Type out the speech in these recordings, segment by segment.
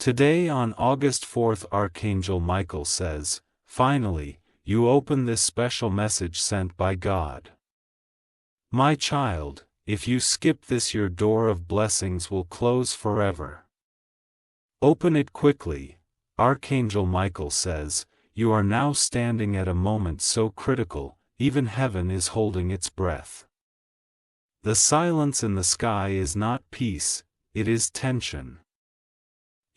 Today on August 4th, Archangel Michael says, "Finally, you open this special message sent by God. My child, if you skip this, your door of blessings will close forever. Open it quickly." Archangel Michael says, "You are now standing at a moment so critical, even heaven is holding its breath. The silence in the sky is not peace, it is tension.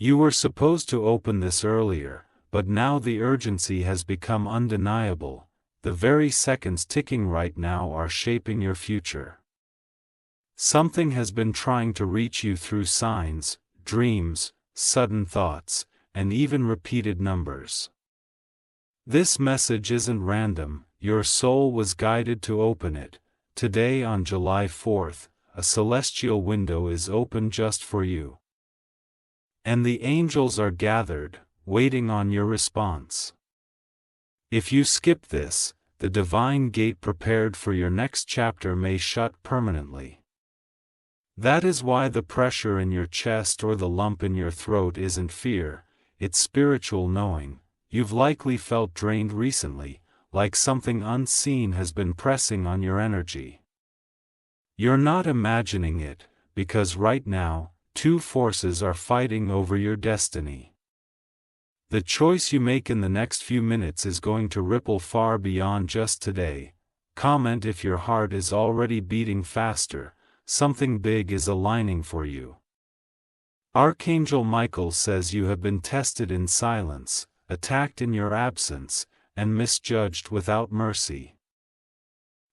You were supposed to open this earlier, but now the urgency has become undeniable. The very seconds ticking right now are shaping your future. Something has been trying to reach you through signs, dreams, sudden thoughts, and even repeated numbers. This message isn't random, your soul was guided to open it. Today on July 4th, a celestial window is open just for you. And the angels are gathered, waiting on your response. If you skip this, the divine gate prepared for your next chapter may shut permanently. That is why the pressure in your chest or the lump in your throat isn't fear, it's spiritual knowing. You've likely felt drained recently, like something unseen has been pressing on your energy. You're not imagining it, because right now, two forces are fighting over your destiny. The choice you make in the next few minutes is going to ripple far beyond just today. Comment if your heart is already beating faster, something big is aligning for you. Archangel Michael says you have been tested in silence, attacked in your absence, and misjudged without mercy.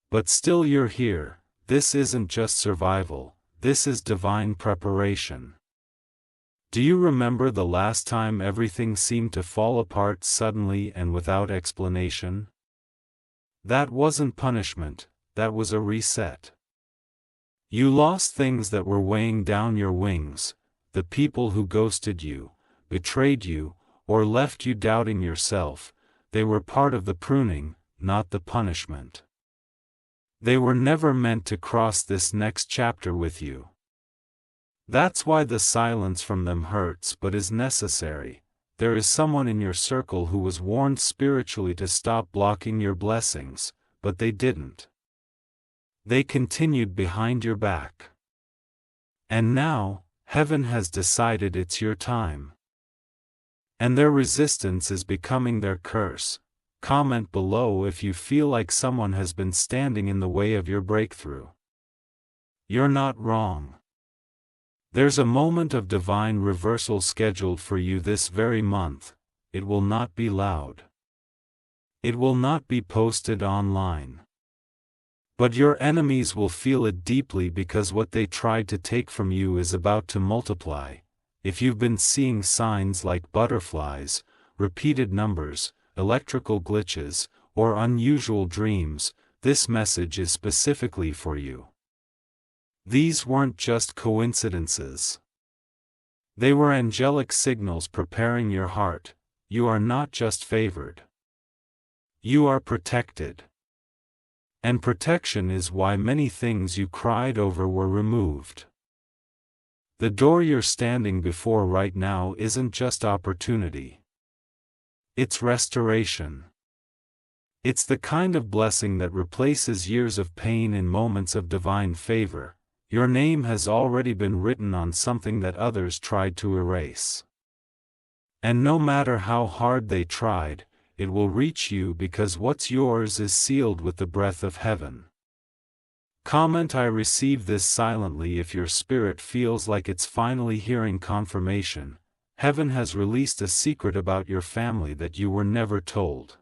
But still you're here. This isn't just survival. This is divine preparation. Do you remember the last time everything seemed to fall apart suddenly and without explanation? That wasn't punishment, that was a reset. You lost things that were weighing down your wings, the people who ghosted you, betrayed you, or left you doubting yourself. They were part of the pruning, not the punishment. They were never meant to cross this next chapter with you. That's why the silence from them hurts but is necessary. There is someone in your circle who was warned spiritually to stop blocking your blessings, but they didn't. They continued behind your back. And now, heaven has decided it's your time. And their resistance is becoming their curse. Comment below if you feel like someone has been standing in the way of your breakthrough. You're not wrong. There's a moment of divine reversal scheduled for you this very month. It will not be loud. It will not be posted online. But your enemies will feel it deeply because what they tried to take from you is about to multiply. If you've been seeing signs like butterflies, repeated numbers, electrical glitches, or unusual dreams, this message is specifically for you. These weren't just coincidences. They were angelic signals preparing your heart. You are not just favored. You are protected. And protection is why many things you cried over were removed. The door you're standing before right now isn't just opportunity. It's restoration. It's the kind of blessing that replaces years of pain in moments of divine favor. Your name has already been written on something that others tried to erase. And no matter how hard they tried, it will reach you because what's yours is sealed with the breath of heaven. Comment I receive this silently if your spirit feels like it's finally hearing confirmation. Heaven has released a secret about your family that you were never told.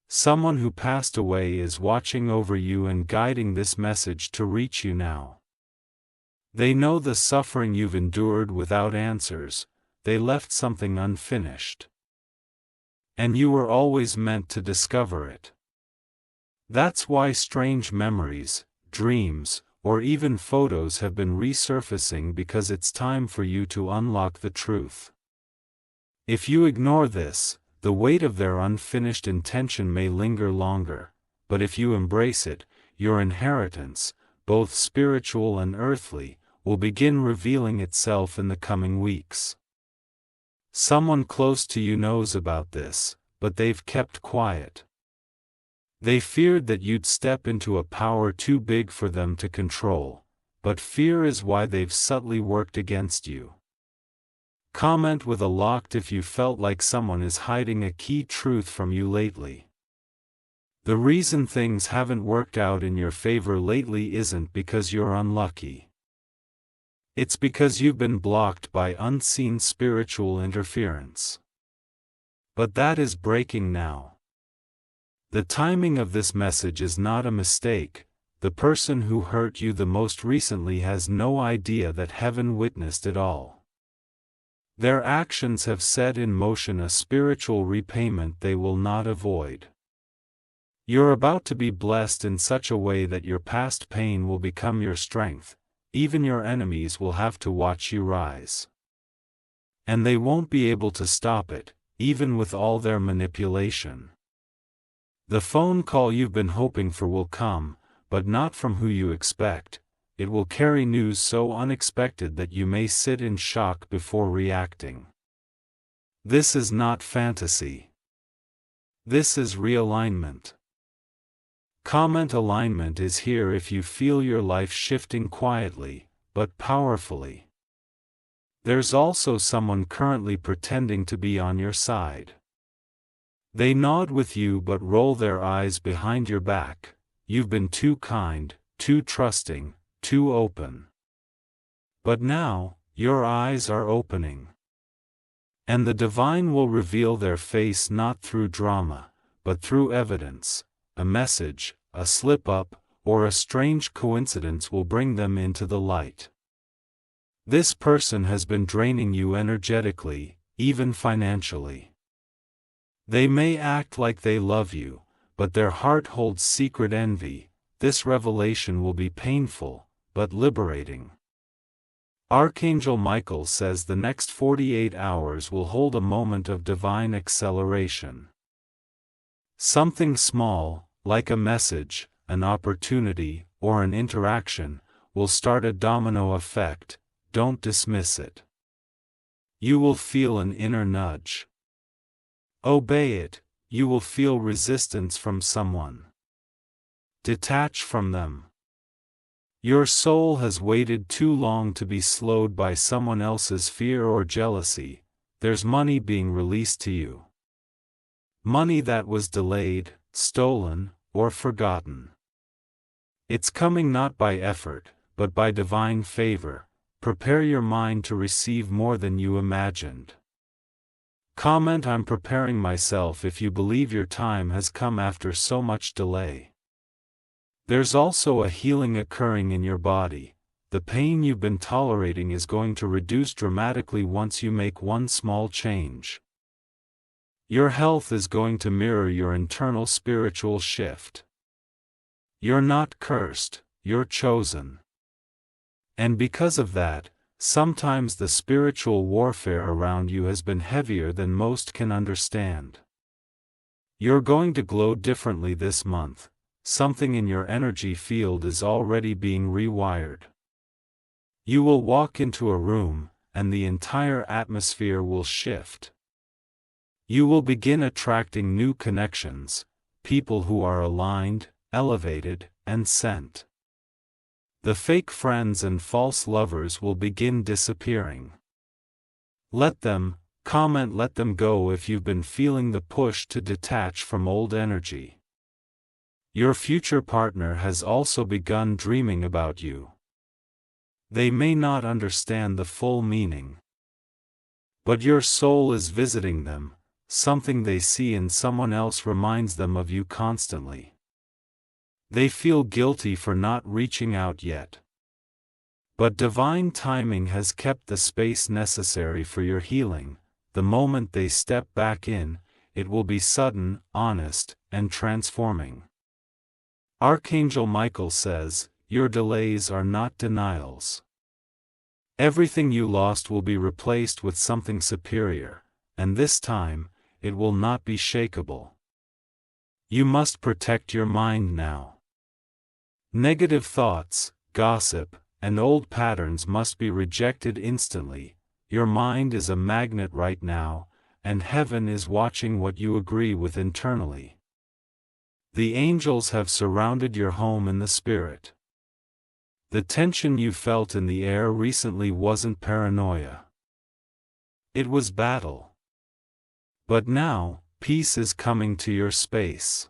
Someone who passed away is watching over you and guiding this message to reach you now. They know the suffering you've endured without answers. They left something unfinished. And you were always meant to discover it. That's why strange memories, dreams, or even photos have been resurfacing, because it's time for you to unlock the truth. If you ignore this, the weight of their unfinished intention may linger longer, but if you embrace it, your inheritance, both spiritual and earthly, will begin revealing itself in the coming weeks. Someone close to you knows about this, but they've kept quiet. They feared that you'd step into a power too big for them to control, but fear is why they've subtly worked against you. Comment with a locked if you felt like someone is hiding a key truth from you lately. The reason things haven't worked out in your favor lately isn't because you're unlucky. It's because you've been blocked by unseen spiritual interference. But that is breaking now. The timing of this message is not a mistake. The person who hurt you the most recently has no idea that heaven witnessed it all. Their actions have set in motion a spiritual repayment they will not avoid. You're about to be blessed in such a way that your past pain will become your strength. Even your enemies will have to watch you rise. And they won't be able to stop it, even with all their manipulation. The phone call you've been hoping for will come, but not from who you expect. It will carry news so unexpected that you may sit in shock before reacting. This is not fantasy. This is realignment. Comment alignment is here if you feel your life shifting quietly, but powerfully. There's also someone currently pretending to be on your side. They nod with you but roll their eyes behind your back. You've been too kind, too trusting, too open. But now, your eyes are opening. And the divine will reveal their face not through drama, but through evidence. A message, a slip-up, or a strange coincidence will bring them into the light. This person has been draining you energetically, even financially. They may act like they love you, but their heart holds secret envy. This revelation will be painful, but liberating. Archangel Michael says the next 48 hours will hold a moment of divine acceleration. Something small, like a message, an opportunity, or an interaction, will start a domino effect. Don't dismiss it. You will feel an inner nudge. Obey it. You will feel resistance from someone. Detach from them. Your soul has waited too long to be slowed by someone else's fear or jealousy. There's money being released to you. Money that was delayed, stolen, or forgotten. It's coming not by effort, but by divine favor. Prepare your mind to receive more than you imagined. Comment I'm preparing myself if you believe your time has come after so much delay. There's also a healing occurring in your body. The pain you've been tolerating is going to reduce dramatically once you make one small change. Your health is going to mirror your internal spiritual shift. You're not cursed, you're chosen. And because of that, sometimes the spiritual warfare around you has been heavier than most can understand. You're going to glow differently this month. Something in your energy field is already being rewired. You will walk into a room, and the entire atmosphere will shift. You will begin attracting new connections, people who are aligned, elevated, and sent. The fake friends and false lovers will begin disappearing. Let them go if you've been feeling the push to detach from old energy. Your future partner has also begun dreaming about you. They may not understand the full meaning. But your soul is visiting them. Something they see in someone else reminds them of you constantly. They feel guilty for not reaching out yet. But divine timing has kept the space necessary for your healing. The moment they step back in, it will be sudden, honest, and transforming. Archangel Michael says, your delays are not denials. Everything you lost will be replaced with something superior, and this time, it will not be shakable. You must protect your mind now. Negative thoughts, gossip, and old patterns must be rejected instantly. your mind is a magnet right now, and heaven is watching what you agree with internally. The angels have surrounded your home in the spirit. The tension you felt in the air recently wasn't paranoia. It was battle. But now, peace is coming to your space.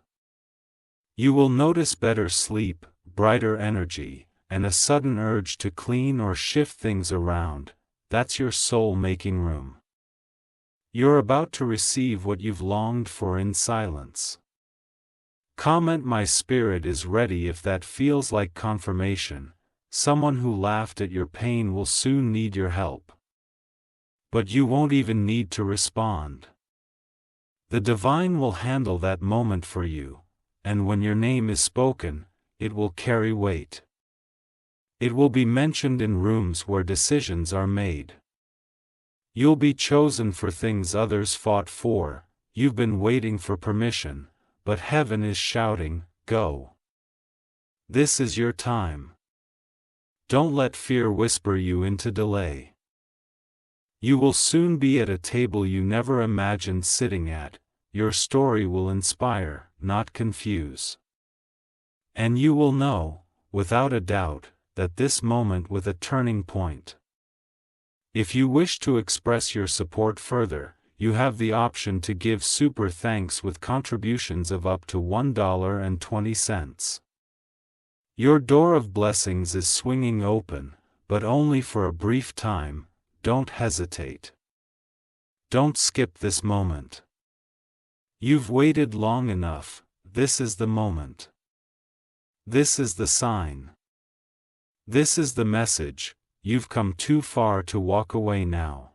You will notice better sleep, brighter energy, and a sudden urge to clean or shift things around. That's your soul making room. You're about to receive what you've longed for in silence. Comment "My spirit is ready" if that feels like confirmation. Someone who laughed at your pain will soon need your help. But you won't even need to respond. The divine will handle that moment for you, and when your name is spoken, it will carry weight. It will be mentioned in rooms where decisions are made. You'll be chosen for things others fought for. You've been waiting for permission, but heaven is shouting, "Go." This is your time. Don't let fear whisper you into delay. You will soon be at a table you never imagined sitting at. Your story will inspire, not confuse. And you will know, without a doubt, that this moment was a turning point. If you wish to express your support further, you have the option to give super thanks with contributions of up to $1.20. Your door of blessings is swinging open, but only for a brief time. Don't hesitate. Don't skip this moment. You've waited long enough. This is the moment. This is the sign. This is the message. You've come too far to walk away now.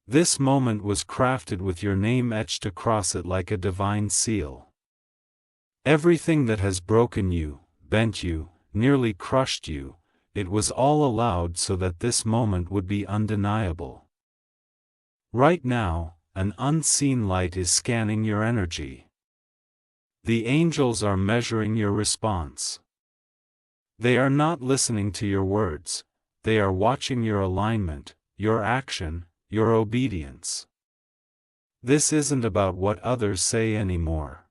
This moment was crafted with your name etched across it like a divine seal. Everything that has broken you, bent you, nearly crushed you, it was all allowed so that this moment would be undeniable. Right now, an unseen light is scanning your energy. The angels are measuring your response. They are not listening to your words. They are watching your alignment, your action, your obedience. This isn't about what others say anymore.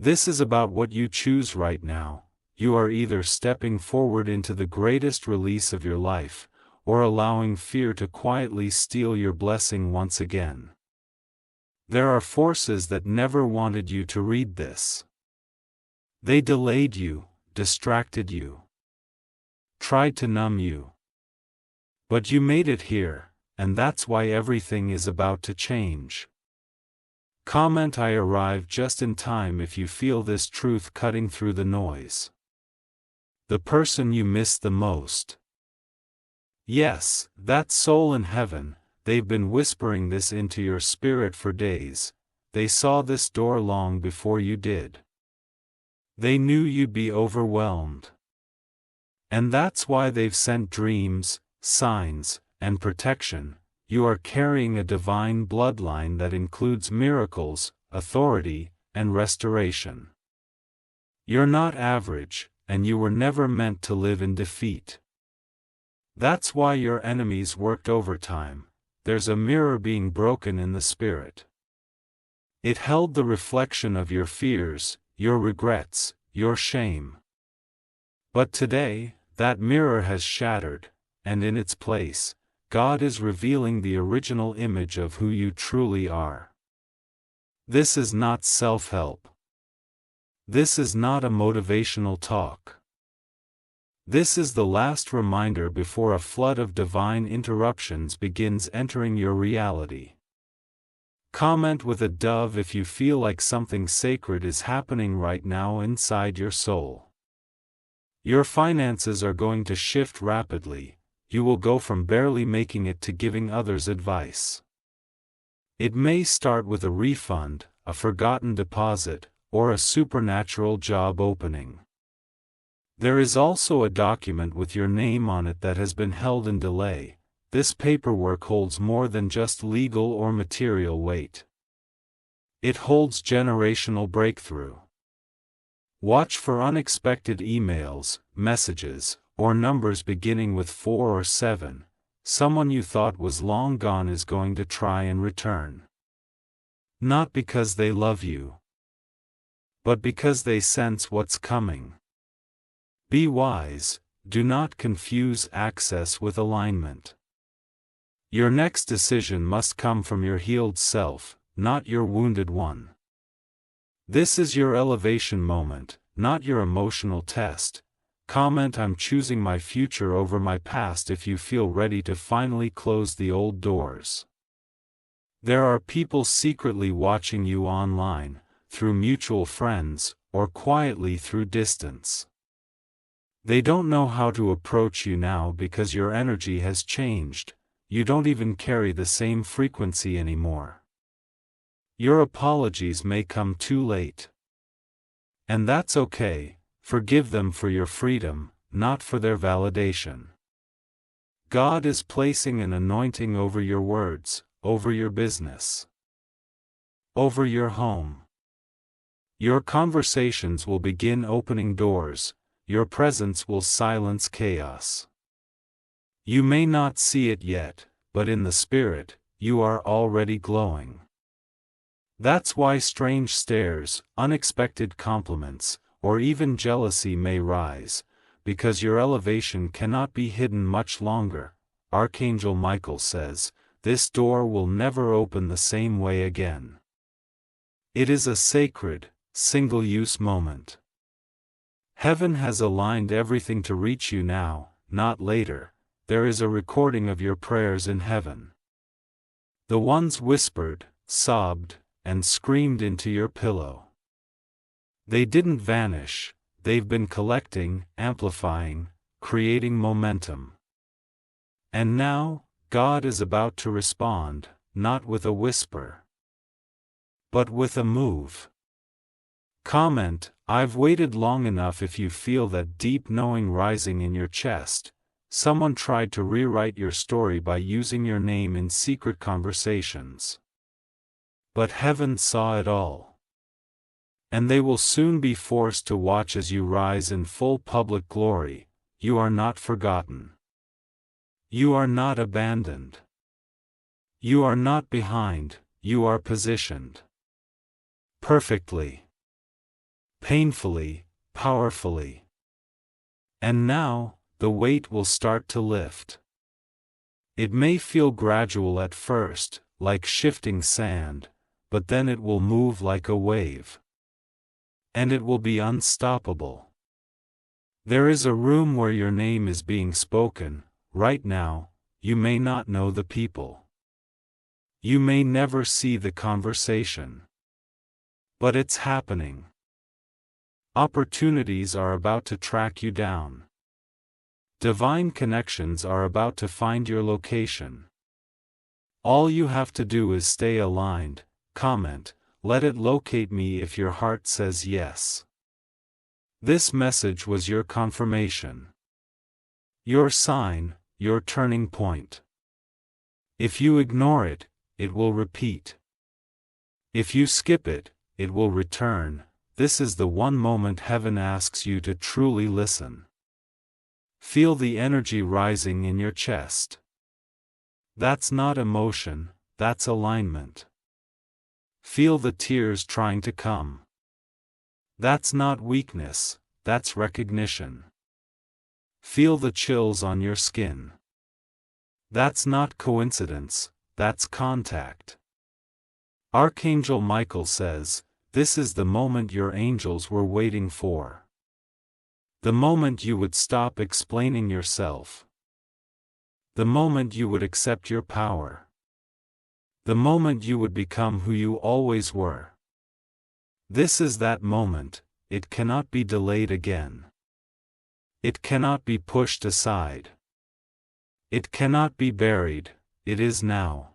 This is about what you choose right now. You are either stepping forward into the greatest release of your life, or allowing fear to quietly steal your blessing once again. There are forces that never wanted you to read this. They delayed you, distracted you, tried to numb you. But you made it here, and that's why everything is about to change. Comment "I arrived just in time" if you feel this truth cutting through the noise. The person you miss the most. Yes, that soul in heaven, they've been whispering this into your spirit for days. They saw this door long before you did. They knew you'd be overwhelmed. And that's why they've sent dreams, signs, and protection. You are carrying a divine bloodline that includes miracles, authority, and restoration. You're not average, and you were never meant to live in defeat. That's why your enemies worked overtime. There's a mirror being broken in the spirit. It held the reflection of your fears, your regrets, your shame. But today, that mirror has shattered, and in its place, God is revealing the original image of who you truly are. This is not self-help. This is not a motivational talk. This is the last reminder before a flood of divine interruptions begins entering your reality. Comment with a dove if you feel like something sacred is happening right now inside your soul. Your finances are going to shift rapidly. You will go from barely making it to giving others advice. It may start with a refund, a forgotten deposit, or a supernatural job opening. There is also a document with your name on it that has been held in delay. This paperwork holds more than just legal or material weight. It holds generational breakthrough. Watch for unexpected emails, messages, or numbers beginning with 4 or 7. someone you thought was long gone is going to try and return. Not because they love you, but because they sense what's coming. Be wise, do not confuse access with alignment. Your next decision must come from your healed self, not your wounded one. This is your elevation moment, not your emotional test. Comment "I'm choosing my future over my past" if you feel ready to finally close the old doors. There are people secretly watching you online, through mutual friends, or quietly through distance. They don't know how to approach you now because your energy has changed. You don't even carry the same frequency anymore. Your apologies may come too late. And that's okay. Forgive them for your freedom, not for their validation. God is placing an anointing over your words, over your business, over your home. Your conversations will begin opening doors, your presence will silence chaos. You may not see it yet, but in the spirit, you are already glowing. That's why strange stares, unexpected compliments, or even jealousy may rise, because your elevation cannot be hidden much longer. Archangel Michael says, this door will never open the same way again. It is a sacred, single-use moment. Heaven has aligned everything to reach you now, not later. There is a recording of your prayers in heaven. The ones whispered, sobbed, and screamed into your pillow. They didn't vanish, they've been collecting, amplifying, creating momentum. And now, God is about to respond, not with a whisper, but with a move. Comment, I've waited long enough. If you feel that deep knowing rising in your chest, someone tried to rewrite your story by using your name in secret conversations. But heaven saw it all. And they will soon be forced to watch as you rise in full public glory. You are not forgotten. You are not abandoned. You are not behind, you are positioned. Perfectly. Painfully, powerfully. And now, the weight will start to lift. It may feel gradual at first, like shifting sand, but then it will move like a wave. And it will be unstoppable. There is a room where your name is being spoken. Right now, you may not know the people. You may never see the conversation. But it's happening. Opportunities are about to track you down. Divine connections are about to find your location. All you have to do is stay aligned. Comment, let it locate me if your heart says yes. This message was your confirmation. Your sign, your turning point. If you ignore it, it will repeat. If you skip it, it will return. This is the one moment heaven asks you to truly listen. Feel the energy rising in your chest. That's not emotion, that's alignment. Feel the tears trying to come. That's not weakness, that's recognition. Feel the chills on your skin. That's not coincidence, that's contact. Archangel Michael says, this is the moment your angels were waiting for. The moment you would stop explaining yourself. The moment you would accept your power. The moment you would become who you always were. This is that moment, it cannot be delayed again. It cannot be pushed aside. It cannot be buried, it is now.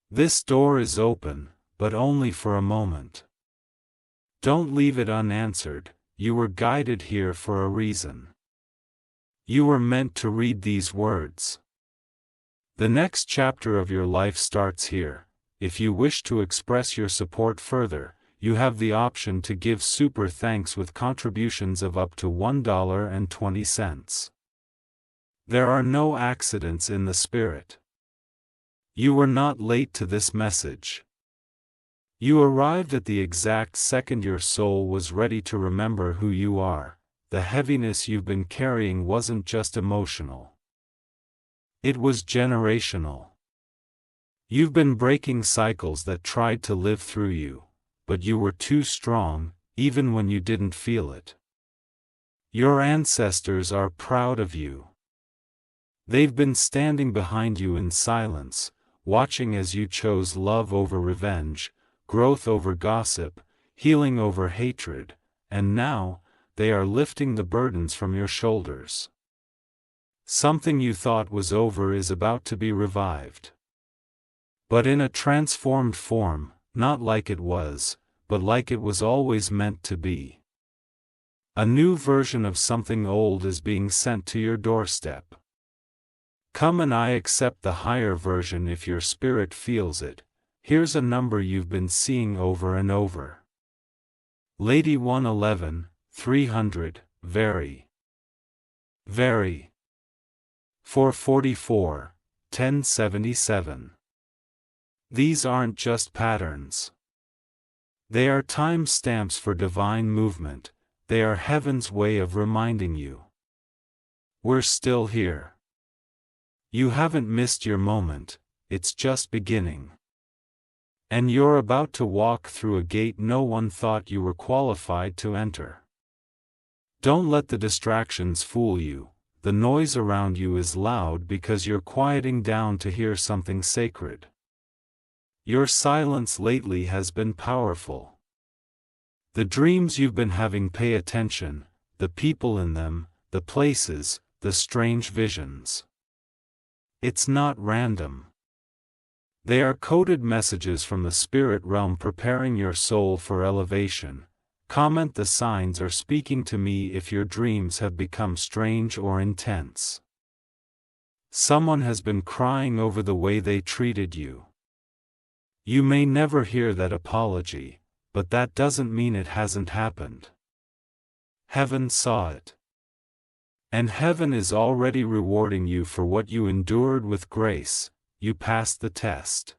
This door is open, but only for a moment. Don't leave it unanswered, you were guided here for a reason. You were meant to read these words. The next chapter of your life starts here. If you wish to express your support further, you have the option to give super thanks with contributions of up to $1.20. There are no accidents in the spirit. You were not late to this message. You arrived at the exact second your soul was ready to remember who you are. The heaviness you've been carrying wasn't just emotional. It was generational. You've been breaking cycles that tried to live through you, but you were too strong, even when you didn't feel it. Your ancestors are proud of you. They've been standing behind you in silence, watching as you chose love over revenge, growth over gossip, healing over hatred, and now, they are lifting the burdens from your shoulders. Something you thought was over is about to be revived. But in a transformed form, not like it was, but like it was always meant to be. A new version of something old is being sent to your doorstep. Come and I accept the higher version if your spirit feels it. Here's a number you've been seeing over and over. Lady 111, 300, very. 444, 1077. These aren't just patterns. They are time stamps for divine movement. They are heaven's way of reminding you. We're still here. You haven't missed your moment, it's just beginning. And you're about to walk through a gate no one thought you were qualified to enter. Don't let the distractions fool you. The noise around you is loud because you're quieting down to hear something sacred. Your silence lately has been powerful. The dreams you've been having, pay attention, the people in them, the places, the strange visions. It's not random. They are coded messages from the spirit realm preparing your soul for elevation. Comment: the signs are speaking to me if your dreams have become strange or intense. Someone has been crying over the way they treated you. You may never hear that apology, but that doesn't mean it hasn't happened. Heaven saw it. And heaven is already rewarding you for what you endured with grace. You passed the test.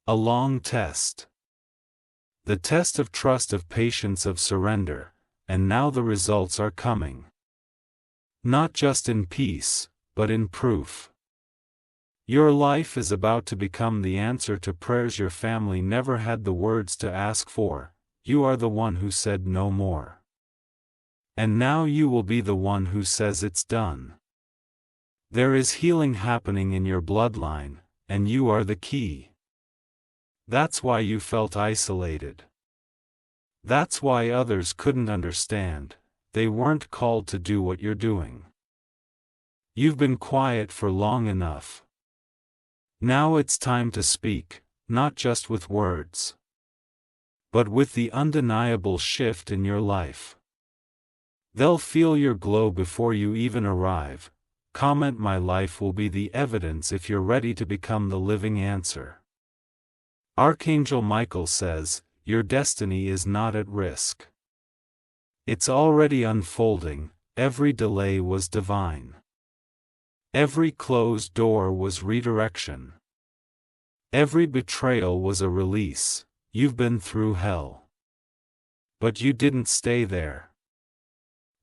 A long test. The test of trust, of patience, of surrender, and now the results are coming. Not just in peace, but in proof. Your life is about to become the answer to prayers your family never had the words to ask for. You are the one who said no more. And now you will be the one who says it's done. There is healing happening in your bloodline, and you are the key. That's why you felt isolated. That's why others couldn't understand. They weren't called to do what you're doing. You've been quiet for long enough. Now it's time to speak, not just with words, but with the undeniable shift in your life. They'll feel your glow before you even arrive. Comment: my life will be the evidence if you're ready to become the living answer. Archangel Michael says, your destiny is not at risk. It's already unfolding. Every delay was divine. Every closed door was redirection. Every betrayal was a release. You've been through hell. But you didn't stay there.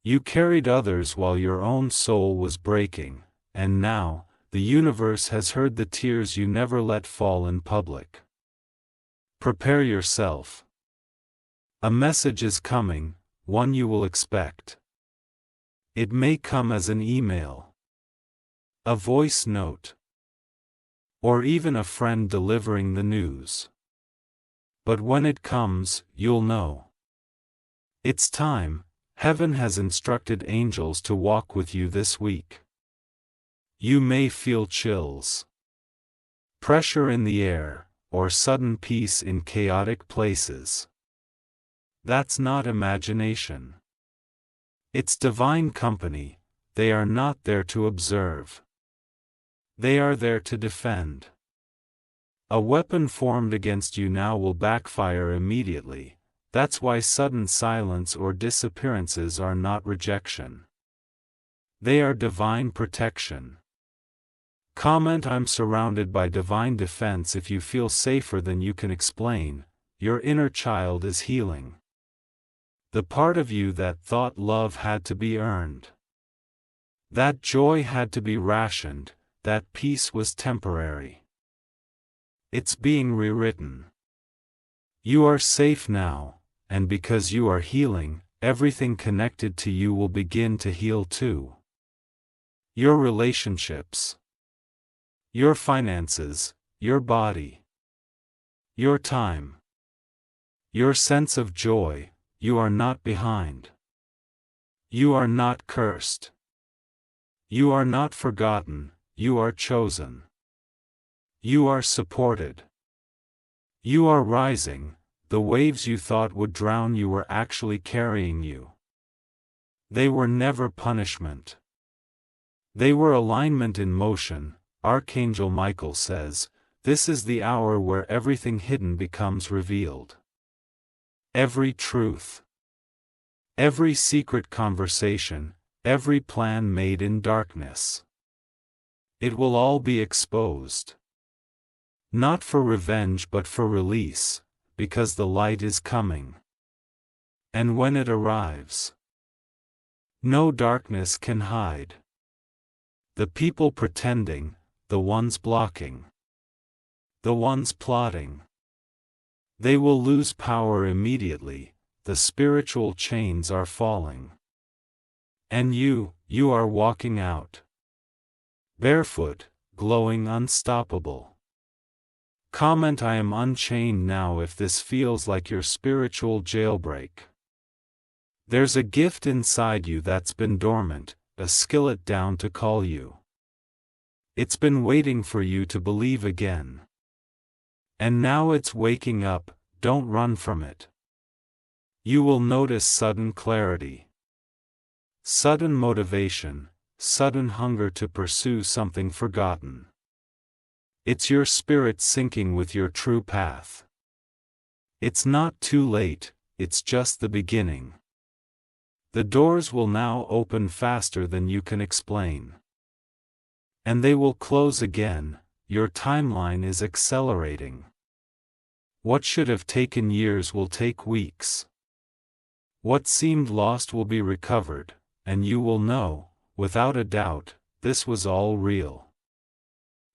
You carried others while your own soul was breaking, and now, the universe has heard the tears you never let fall in public. Prepare yourself. A message is coming, one you will expect. It may come as an email, a voice note, or even a friend delivering the news. But when it comes, you'll know. It's time. Heaven has instructed angels to walk with you this week. You may feel chills, pressure in the air, or sudden peace in chaotic places. That's not imagination. It's divine company. They are not there to observe. They are there to defend. A weapon formed against you now will backfire immediately. That's why sudden silence or disappearances are not rejection. They are divine protection. Comment: I'm surrounded by divine defense. If you feel safer than you can explain, your inner child is healing. The part of you that thought love had to be earned, that joy had to be rationed, that peace was temporary. It's being rewritten. You are safe now, and because you are healing, everything connected to you will begin to heal too. Your relationships, your finances, your body, your time, your sense of joy. You are not behind. You are not cursed. You are not forgotten. You are chosen. You are supported. You are rising. The waves you thought would drown you were actually carrying you. They were never punishment. They were alignment in motion. Archangel Michael says, this is the hour where everything hidden becomes revealed. Every truth, every secret conversation, every plan made in darkness. It will all be exposed. Not for revenge but for release, because the light is coming. And when it arrives, no darkness can hide. The people pretending, the ones blocking, the ones plotting, they will lose power immediately. The spiritual chains are falling. And you are walking out. Barefoot, glowing, unstoppable. Comment: I am unchained now if this feels like your spiritual jailbreak. There's a gift inside you that's been dormant, a skillet down to call you. It's been waiting for you to believe again. And now it's waking up. Don't run from it. You will notice sudden clarity, sudden motivation, sudden hunger to pursue something forgotten. It's your spirit syncing with your true path. It's not too late, it's just the beginning. The doors will now open faster than you can explain. And they will close again. Your timeline is accelerating. What should have taken years will take weeks. What seemed lost will be recovered, and you will know, without a doubt, this was all real.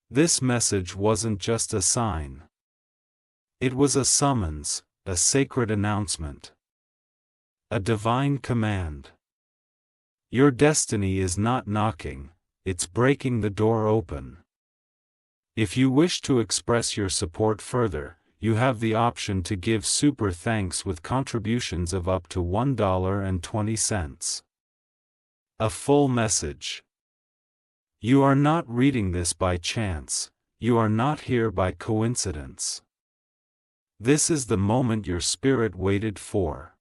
This message wasn't just a sign. It was a summons, a sacred announcement. A divine command. Your destiny is not knocking, it's breaking the door open. If you wish to express your support further, you have the option to give super thanks with contributions of up to $1.20. A full message. You are not reading this by chance, you are not here by coincidence. This is the moment your spirit waited for.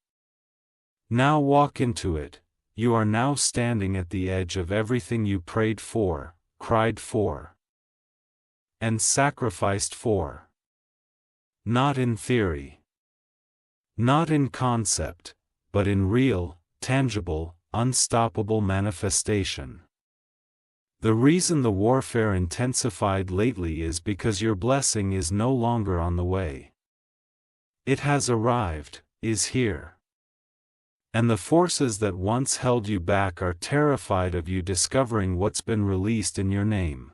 Now walk into it. You are now standing at the edge of everything you prayed for, cried for, and sacrificed for. Not in theory, not in concept, but in real, tangible, unstoppable manifestation. The reason the warfare intensified lately is because your blessing is no longer on the way. It has arrived, is here. And the forces that once held you back are terrified of you discovering what's been released in your name.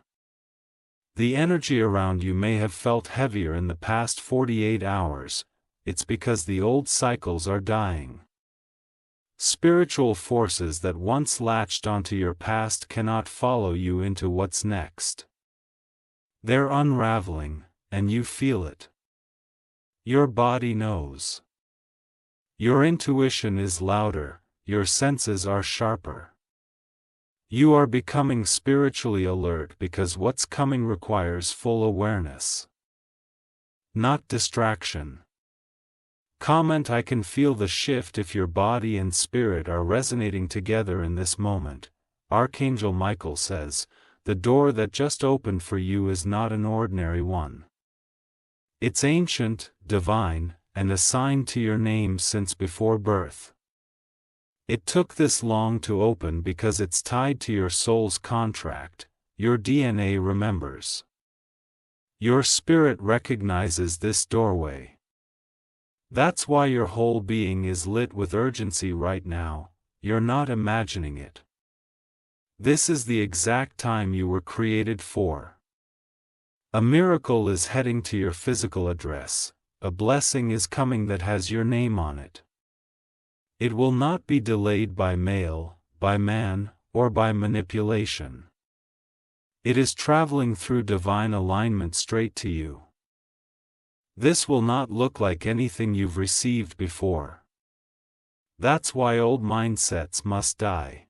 The energy around you may have felt heavier in the past 48 hours, it's because the old cycles are dying. Spiritual forces that once latched onto your past cannot follow you into what's next. They're unraveling, and you feel it. Your body knows. Your intuition is louder, your senses are sharper. You are becoming spiritually alert because what's coming requires full awareness, not distraction. Comment: I can feel the shift if your body and spirit are resonating together in this moment. Archangel Michael says, the door that just opened for you is not an ordinary one. It's ancient, divine, and assigned to your name since before birth. It took this long to open because it's tied to your soul's contract. Your DNA remembers. Your spirit recognizes this doorway. That's why your whole being is lit with urgency right now. You're not imagining it. This is the exact time you were created for. A miracle is heading to your physical address. A blessing is coming that has your name on it. It will not be delayed by mail, by man, or by manipulation. It is traveling through divine alignment straight to you. This will not look like anything you've received before. That's why old mindsets must die.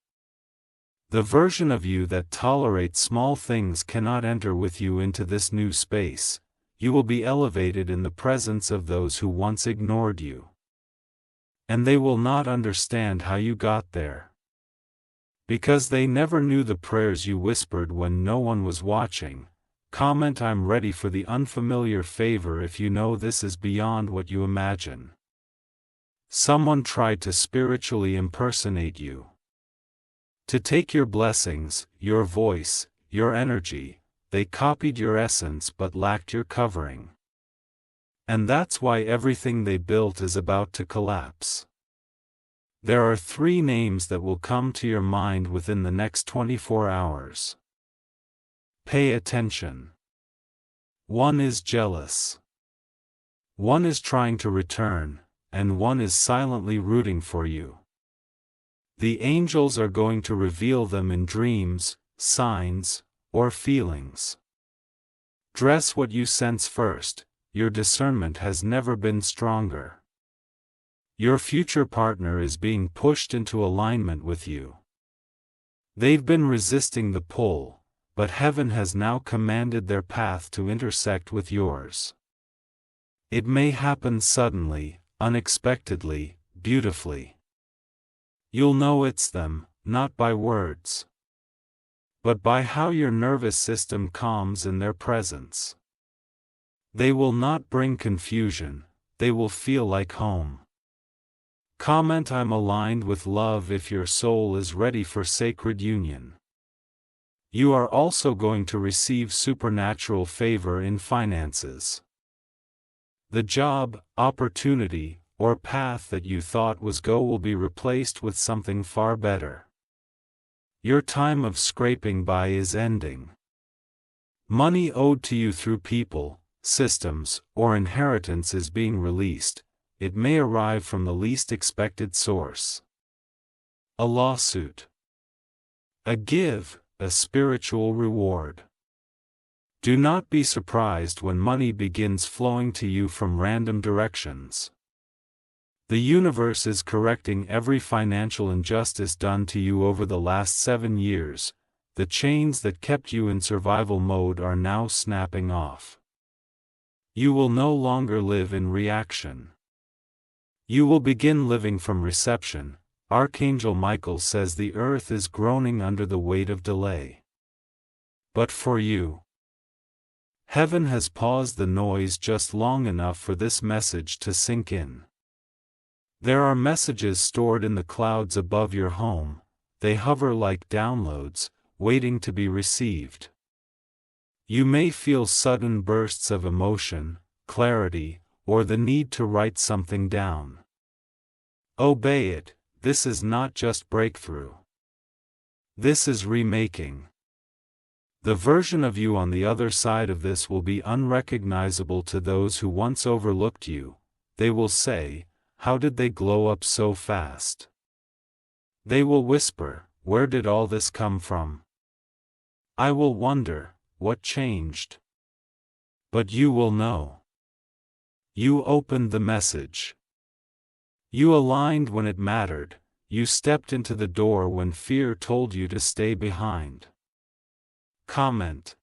The version of you that tolerates small things cannot enter with you into this new space. You will be elevated in the presence of those who once ignored you. And they will not understand how you got there. Because they never knew the prayers you whispered when no one was watching. Comment I'm ready for the unfamiliar favor if you know this is beyond what you imagine. Someone tried to spiritually impersonate you. To take your blessings, your voice, your energy. They copied your essence but lacked your covering. And that's why everything they built is about to collapse. There are 3 names that will come to your mind within the next 24 hours. Pay attention. 1 is jealous. 1 is trying to return, and 1 is silently rooting for you. The angels are going to reveal them in dreams, signs, or feelings. Dress what you sense first. Your discernment has never been stronger. Your future partner is being pushed into alignment with you. They've been resisting the pull, but heaven has now commanded their path to intersect with yours. It may happen suddenly, unexpectedly, beautifully. You'll know it's them, not by words, but by how your nervous system calms in their presence. They will not bring confusion, they will feel like home. Comment I'm aligned with love if your soul is ready for sacred union. You are also going to receive supernatural favor in finances. The job, opportunity, or path that you thought was go will be replaced with something far better. Your time of scraping by is ending. Money owed to you through people, systems, or inheritance is being released. It may arrive from the least expected source. A lawsuit. A give, a spiritual reward. Do not be surprised when money begins flowing to you from random directions. The universe is correcting every financial injustice done to you over the last 7 years. The chains that kept you in survival mode are now snapping off. You will no longer live in reaction. You will begin living from reception. Archangel Michael says the earth is groaning under the weight of delay. But for you, heaven has paused the noise just long enough for this message to sink in. There are messages stored in the clouds above your home. They hover like downloads, waiting to be received. You may feel sudden bursts of emotion, clarity, or the need to write something down. Obey it. This is not just breakthrough. This is remaking. The version of you on the other side of this will be unrecognizable to those who once overlooked you. They will say, "How did they glow up so fast?" They will whisper, "Where did all this come from?" I will wonder, "What changed?" But you will know. You opened the message. You aligned when it mattered. You stepped into the door when fear told you to stay behind. Comment.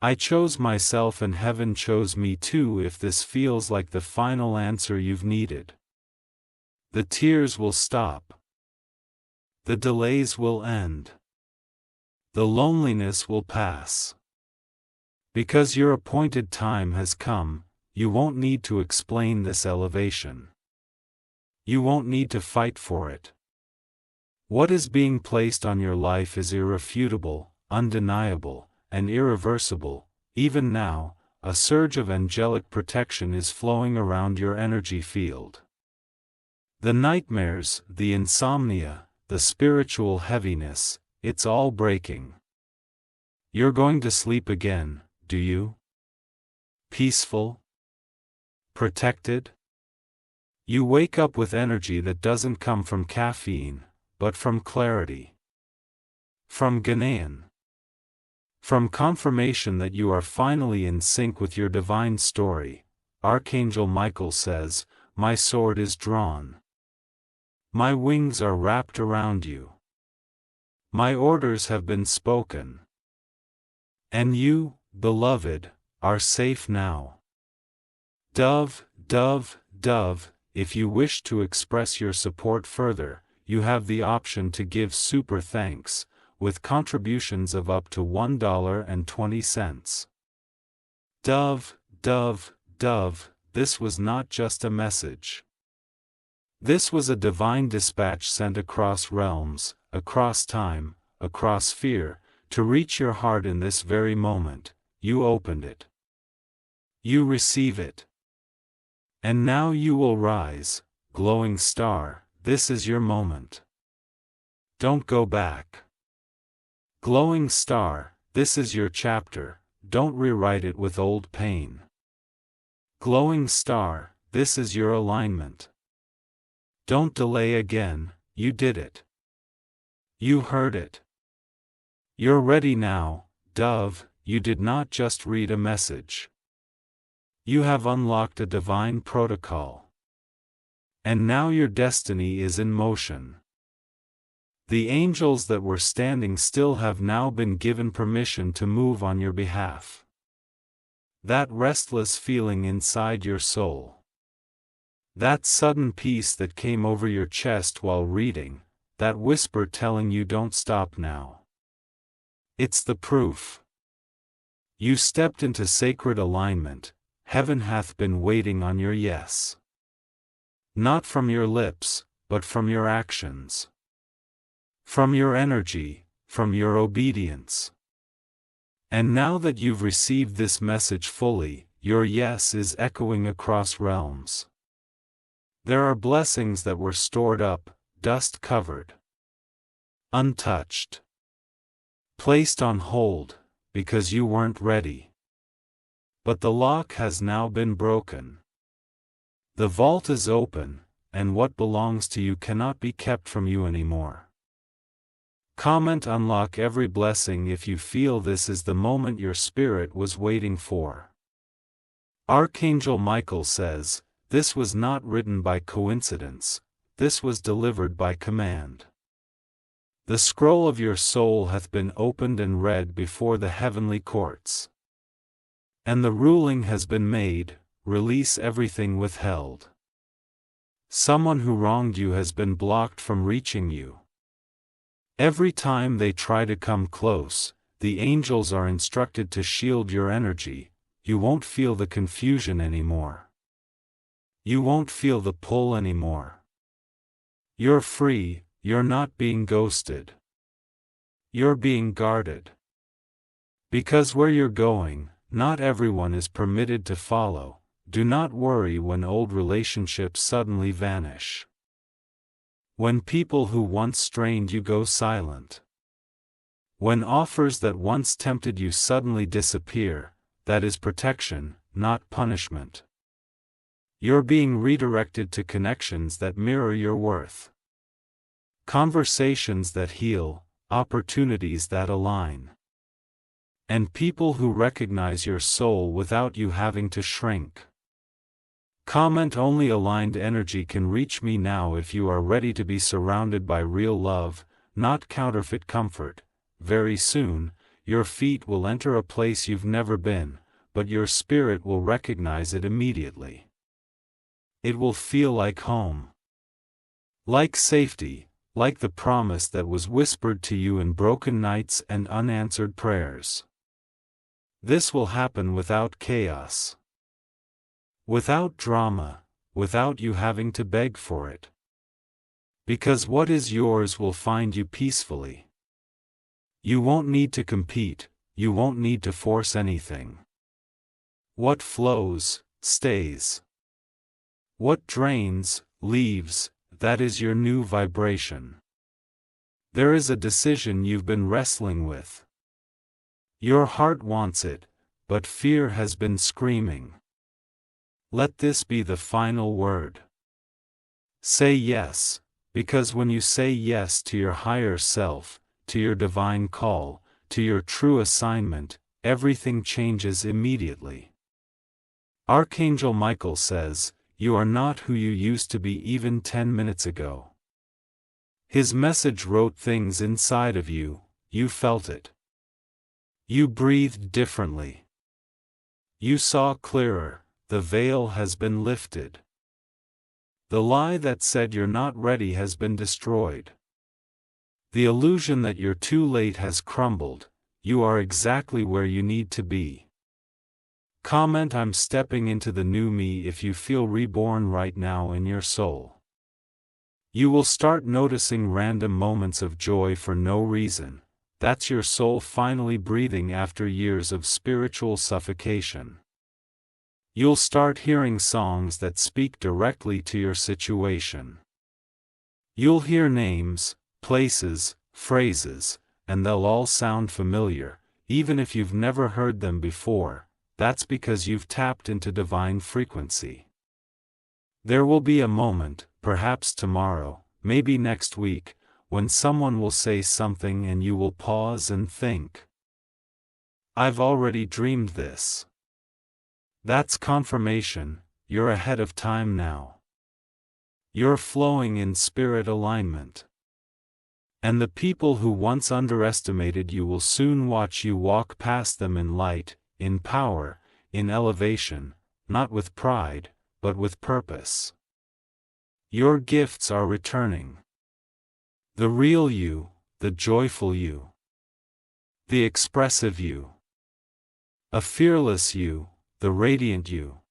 I chose myself and heaven chose me too if this feels like the final answer you've needed. The tears will stop. The delays will end. The loneliness will pass. Because your appointed time has come, you won't need to explain this elevation. You won't need to fight for it. What is being placed on your life is irrefutable, undeniable, and irreversible. Even now, a surge of angelic protection is flowing around your energy field. The nightmares, the insomnia, the spiritual heaviness, it's all breaking. You're going to sleep again, do you? Peaceful? Protected? You wake up with energy that doesn't come from caffeine, but from clarity. From Ghanaian. From confirmation that you are finally in sync with your divine story. Archangel Michael says, "My sword is drawn. My wings are wrapped around you. My orders have been spoken. And you, beloved, are safe now." Dove, dove, dove, if you wish to express your support further, you have the option to give super thanks, with contributions of up to $1.20. Dove, dove, dove, this was not just a message. This was a divine dispatch sent across realms, across time, across fear, to reach your heart in this very moment. You opened it. You receive it. And now you will rise, glowing star, this is your moment. Don't go back. Glowing star, this is your chapter, don't rewrite it with old pain. Glowing star, this is your alignment. Don't delay again, you did it. You heard it. You're ready now, dove, you did not just read a message. You have unlocked a divine protocol. And now your destiny is in motion. The angels that were standing still have now been given permission to move on your behalf. That restless feeling inside your soul. That sudden peace that came over your chest while reading, that whisper telling you don't stop now. It's the proof. You stepped into sacred alignment, heaven hath been waiting on your yes. Not from your lips, but from your actions. From your energy, from your obedience. And now that you've received this message fully, your yes is echoing across realms. There are blessings that were stored up, dust-covered, untouched, placed on hold, because you weren't ready. But the lock has now been broken. The vault is open, and what belongs to you cannot be kept from you anymore. Comment unlock every blessing if you feel this is the moment your spirit was waiting for. Archangel Michael says, this was not written by coincidence, this was delivered by command. The scroll of your soul hath been opened and read before the heavenly courts. And the ruling has been made, release everything withheld. Someone who wronged you has been blocked from reaching you. Every time they try to come close, the angels are instructed to shield your energy. You won't feel the confusion anymore. You won't feel the pull anymore. You're free, you're not being ghosted. You're being guarded. Because where you're going, not everyone is permitted to follow. Do not worry when old relationships suddenly vanish. When people who once strained you go silent. When offers that once tempted you suddenly disappear, that is protection, not punishment. You're being redirected to connections that mirror your worth. Conversations that heal, opportunities that align. And people who recognize your soul without you having to shrink. Comment only aligned energy can reach me now if you are ready to be surrounded by real love, not counterfeit comfort. Very soon, your feet will enter a place you've never been, but your spirit will recognize it immediately. It will feel like home. Like safety, like the promise that was whispered to you in broken nights and unanswered prayers. This will happen without chaos. Without drama, without you having to beg for it. Because what is yours will find you peacefully. You won't need to compete, you won't need to force anything. What flows, stays. What drains, leaves, that is your new vibration. There is a decision you've been wrestling with. Your heart wants it, but fear has been screaming. Let this be the final word. Say yes, because when you say yes to your higher self, to your divine call, to your true assignment, everything changes immediately. Archangel Michael says, "You are not who you used to be even 10 minutes ago." His message wrote things inside of you, you felt it. You breathed differently. You saw clearer, the veil has been lifted. The lie that said you're not ready has been destroyed. The illusion that you're too late has crumbled, you are exactly where you need to be. Comment "I'm stepping into the new me" if you feel reborn right now in your soul. You will start noticing random moments of joy for no reason. That's your soul finally breathing after years of spiritual suffocation. You'll start hearing songs that speak directly to your situation. You'll hear names, places, phrases, and they'll all sound familiar, even if you've never heard them before. That's because you've tapped into divine frequency. There will be a moment, perhaps tomorrow, maybe next week, when someone will say something and you will pause and think, "I've already dreamed this." That's confirmation, you're ahead of time now. You're flowing in spirit alignment. And the people who once underestimated you will soon watch you walk past them in light, in power, in elevation, not with pride, but with purpose. Your gifts are returning. The real you, the joyful you. The expressive you. A fearless you, the radiant you.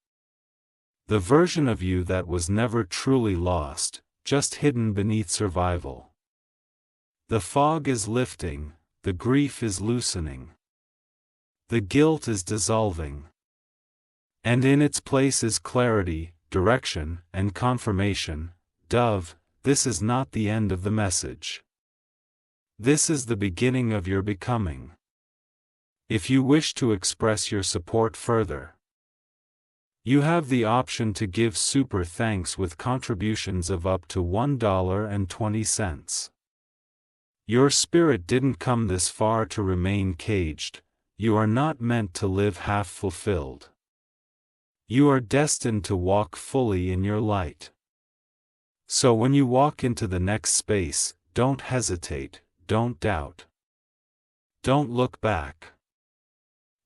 The version of you that was never truly lost, just hidden beneath survival. The fog is lifting, the grief is loosening. The guilt is dissolving. And in its place is clarity, direction, and confirmation. Dove, this is not the end of the message. This is the beginning of your becoming. If you wish to express your support further, you have the option to give super thanks with contributions of up to $1.20. Your spirit didn't come this far to remain caged. You are not meant to live half fulfilled. You are destined to walk fully in your light. So when you walk into the next space, don't hesitate, don't doubt. Don't look back.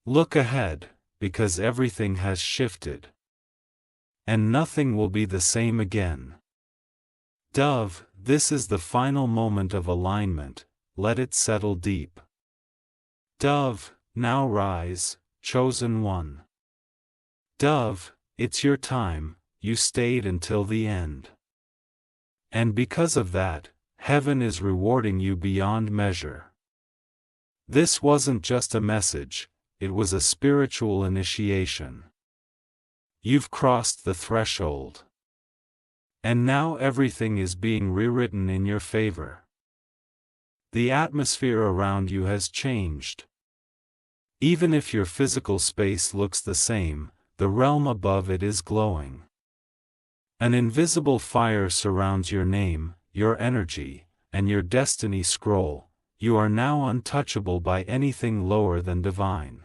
Look ahead, because everything has shifted. And nothing will be the same again. Dove, this is the final moment of alignment, let it settle deep. Dove, now rise, chosen one. Dove, it's your time, you stayed until the end. And because of that, heaven is rewarding you beyond measure. This wasn't just a message, it was a spiritual initiation. You've crossed the threshold. And now everything is being rewritten in your favor. The atmosphere around you has changed. Even if your physical space looks the same, the realm above it is glowing. An invisible fire surrounds your name, your energy, and your destiny scroll. You are now untouchable by anything lower than divine.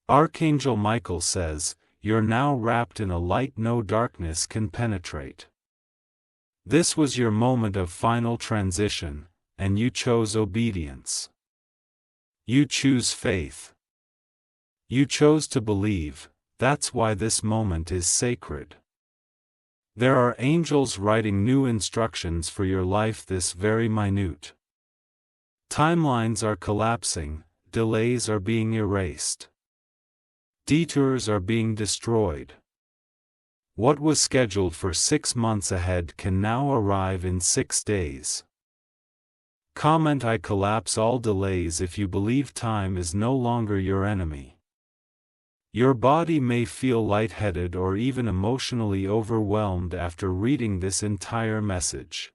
Archangel Michael says, you're now wrapped in a light no darkness can penetrate. This was your moment of final transition, and you chose obedience. You choose faith. You chose to believe, that's why this moment is sacred. There are angels writing new instructions for your life this very minute. Timelines are collapsing, delays are being erased. Detours are being destroyed. What was scheduled for 6 months ahead can now arrive in 6 days. Comment: I collapse all delays if you believe time is no longer your enemy. Your body may feel lightheaded or even emotionally overwhelmed after reading this entire message.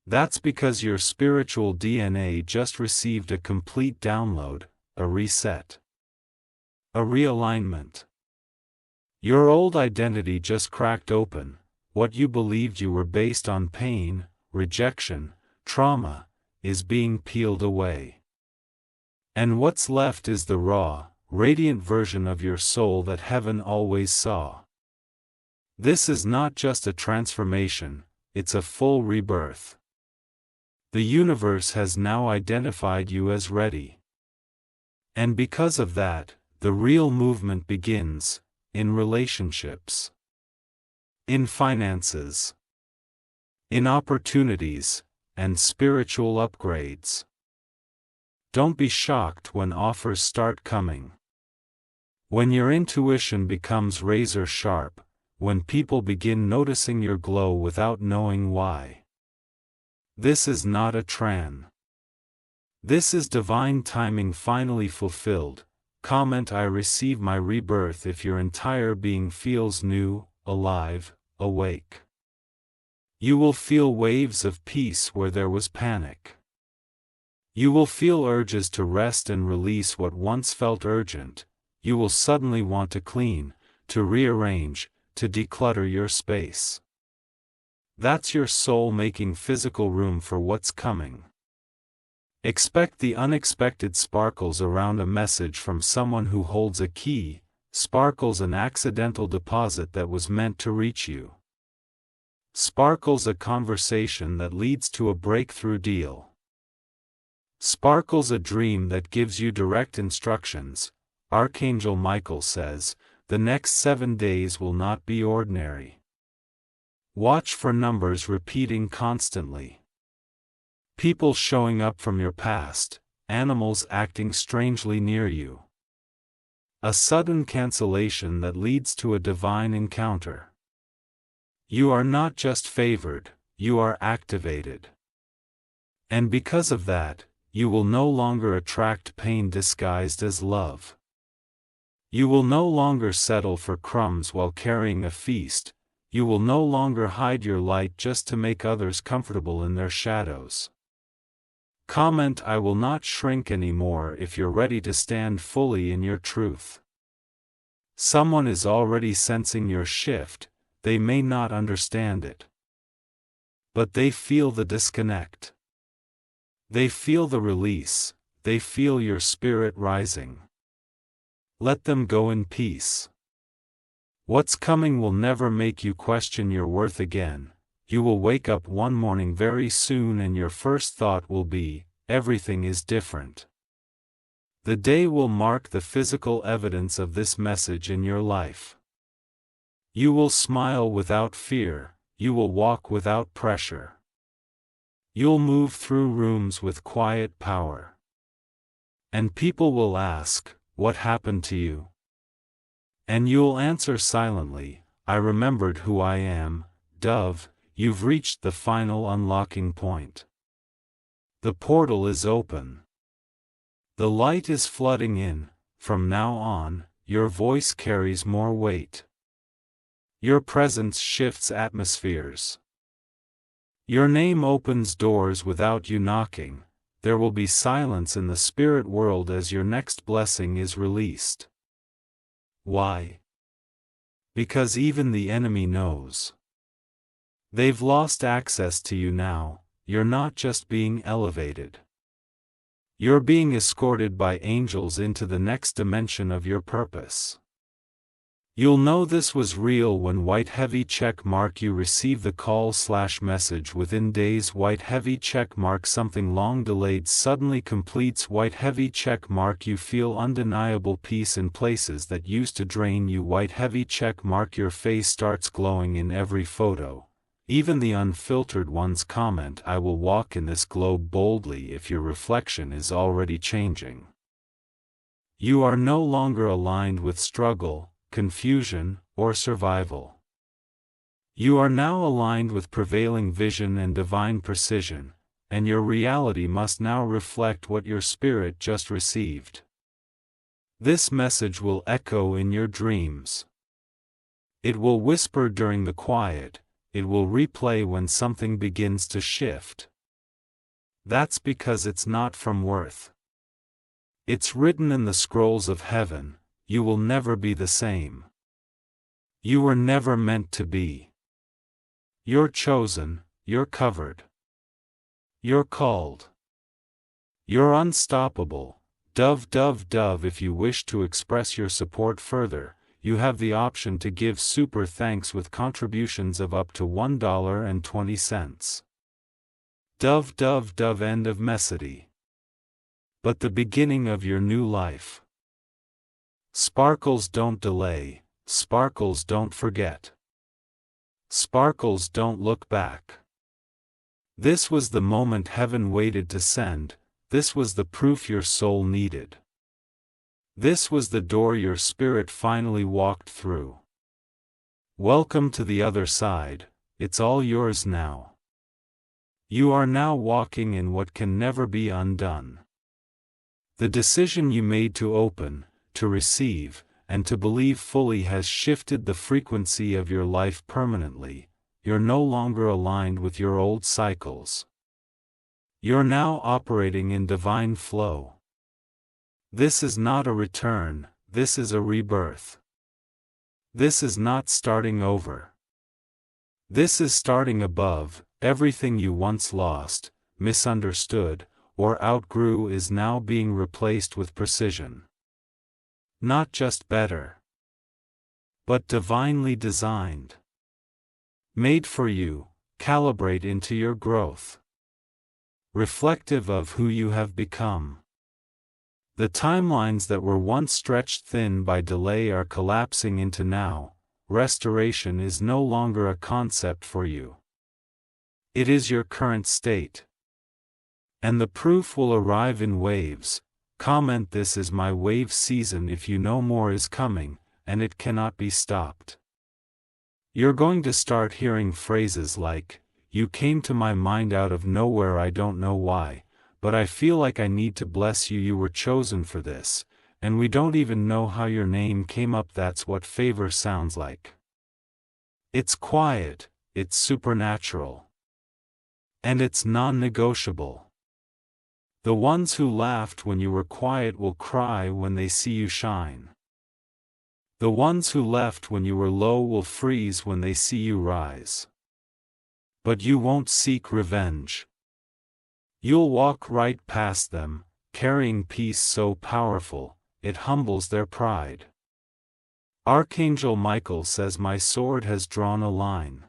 That's because your spiritual DNA just received a complete download, a reset, a realignment. Your old identity just cracked open. What you believed you were based on pain, rejection, trauma, is being peeled away. And what's left is the raw, radiant version of your soul that heaven always saw. This is not just a transformation, it's a full rebirth. The universe has now identified you as ready. And because of that, the real movement begins, in relationships, in finances, in opportunities, and spiritual upgrades. Don't be shocked when offers start coming. When your intuition becomes razor sharp, when people begin noticing your glow without knowing why. This is not a trance. This is divine timing finally fulfilled. Comment: I receive my rebirth if your entire being feels new, alive, awake. You will feel waves of peace where there was panic. You will feel urges to rest and release what once felt urgent. You will suddenly want to clean, to rearrange, to declutter your space. That's your soul making physical room for what's coming. Expect the unexpected sparkles around a message from someone who holds a key, sparkles an accidental deposit that was meant to reach you. Sparkles a conversation that leads to a breakthrough deal. Sparkles a dream that gives you direct instructions. Archangel Michael says, the next 7 days will not be ordinary. Watch for numbers repeating constantly. People showing up from your past, animals acting strangely near you. A sudden cancellation that leads to a divine encounter. You are not just favored, you are activated. And because of that, you will no longer attract pain disguised as love. You will no longer settle for crumbs while carrying a feast. You will no longer hide your light just to make others comfortable in their shadows. Comment: I will not shrink anymore if you're ready to stand fully in your truth. Someone is already sensing your shift. They may not understand it, but they feel the disconnect. They feel the release. They feel your spirit rising. Let them go in peace. What's coming will never make you question your worth again. You will wake up one morning very soon and your first thought will be, everything is different. The day will mark the physical evidence of this message in your life. You will smile without fear, you will walk without pressure. You'll move through rooms with quiet power. And people will ask, what happened to you? And you'll answer silently, I remembered who I am, Dove. You've reached the final unlocking point. The portal is open. The light is flooding in. From now on, your voice carries more weight. Your presence shifts atmospheres. Your name opens doors without you knocking. There will be silence in the spirit world as your next blessing is released. Why? Because even the enemy knows. They've lost access to you now. You're not just being elevated. You're being escorted by angels into the next dimension of your purpose. You'll know this was real when white heavy check mark you receive the call/message within days. White heavy check mark something long delayed suddenly completes. White heavy check mark you feel undeniable peace in places that used to drain you. White heavy check mark your face starts glowing in every photo. Even the unfiltered ones. Comment: I will walk in this glow boldly if your reflection is already changing. You are no longer aligned with struggle, confusion, or survival. You are now aligned with prevailing vision and divine precision, and your reality must now reflect what your spirit just received. This message will echo in your dreams. It will whisper during the quiet, it will replay when something begins to shift. That's because it's not from worth. It's written in the scrolls of heaven, you will never be the same. You were never meant to be. You're chosen, you're covered. You're called. You're unstoppable. Dove, dove, dove. If you wish to express your support further, you have the option to give super thanks with contributions of up to $1.20. Dove, dove, dove. End of message. But the beginning of your new life. Sparkles don't delay, sparkles don't forget. Sparkles don't look back. This was the moment heaven waited to send, this was the proof your soul needed. This was the door your spirit finally walked through. Welcome to the other side, it's all yours now. You are now walking in what can never be undone. The decision you made to open, to receive, and to believe fully has shifted the frequency of your life permanently. You're no longer aligned with your old cycles. You're now operating in divine flow. This is not a return, this is a rebirth. This is not starting over. This is starting above. Everything you once lost, misunderstood, or outgrew is now being replaced with precision. Not just better, but divinely designed. Made for you, calibrate into your growth. Reflective of who you have become. The timelines that were once stretched thin by delay are collapsing into now. Restoration is no longer a concept for you. It is your current state. And the proof will arrive in waves. Comment: this is my wave season if you know more is coming, and it cannot be stopped. You're going to start hearing phrases like, you came to my mind out of nowhere, I don't know why, but I feel like I need to bless you, you were chosen for this, and we don't even know how your name came up. That's what favor sounds like. It's quiet, it's supernatural. And it's non-negotiable. The ones who laughed when you were quiet will cry when they see you shine. The ones who left when you were low will freeze when they see you rise. But you won't seek revenge. You'll walk right past them, carrying peace so powerful, it humbles their pride. Archangel Michael says, my sword has drawn a line.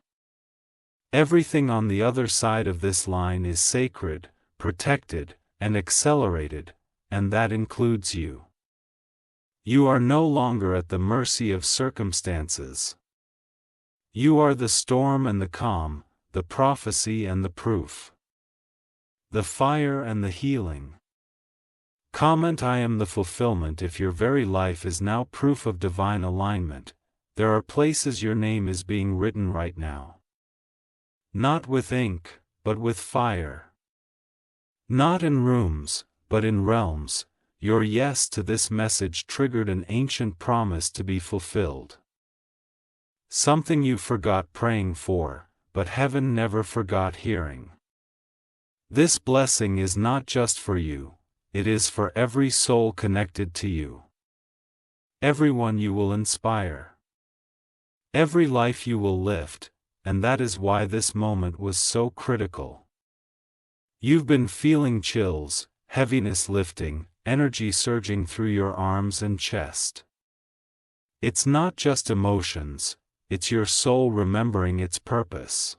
Everything on the other side of this line is sacred, protected, and accelerated, and that includes you. You are no longer at the mercy of circumstances. You are the storm and the calm, the prophecy and the proof. The fire and the healing. Comment: I am the fulfillment. If your very life is now proof of divine alignment, there are places your name is being written right now. Not with ink, but with fire. Not in rooms, but in realms. Your yes to this message triggered an ancient promise to be fulfilled. Something you forgot praying for, but heaven never forgot hearing. This blessing is not just for you, it is for every soul connected to you. Everyone you will inspire. Every life you will lift, and that is why this moment was so critical. You've been feeling chills, heaviness lifting, energy surging through your arms and chest. It's not just emotions, it's your soul remembering its purpose.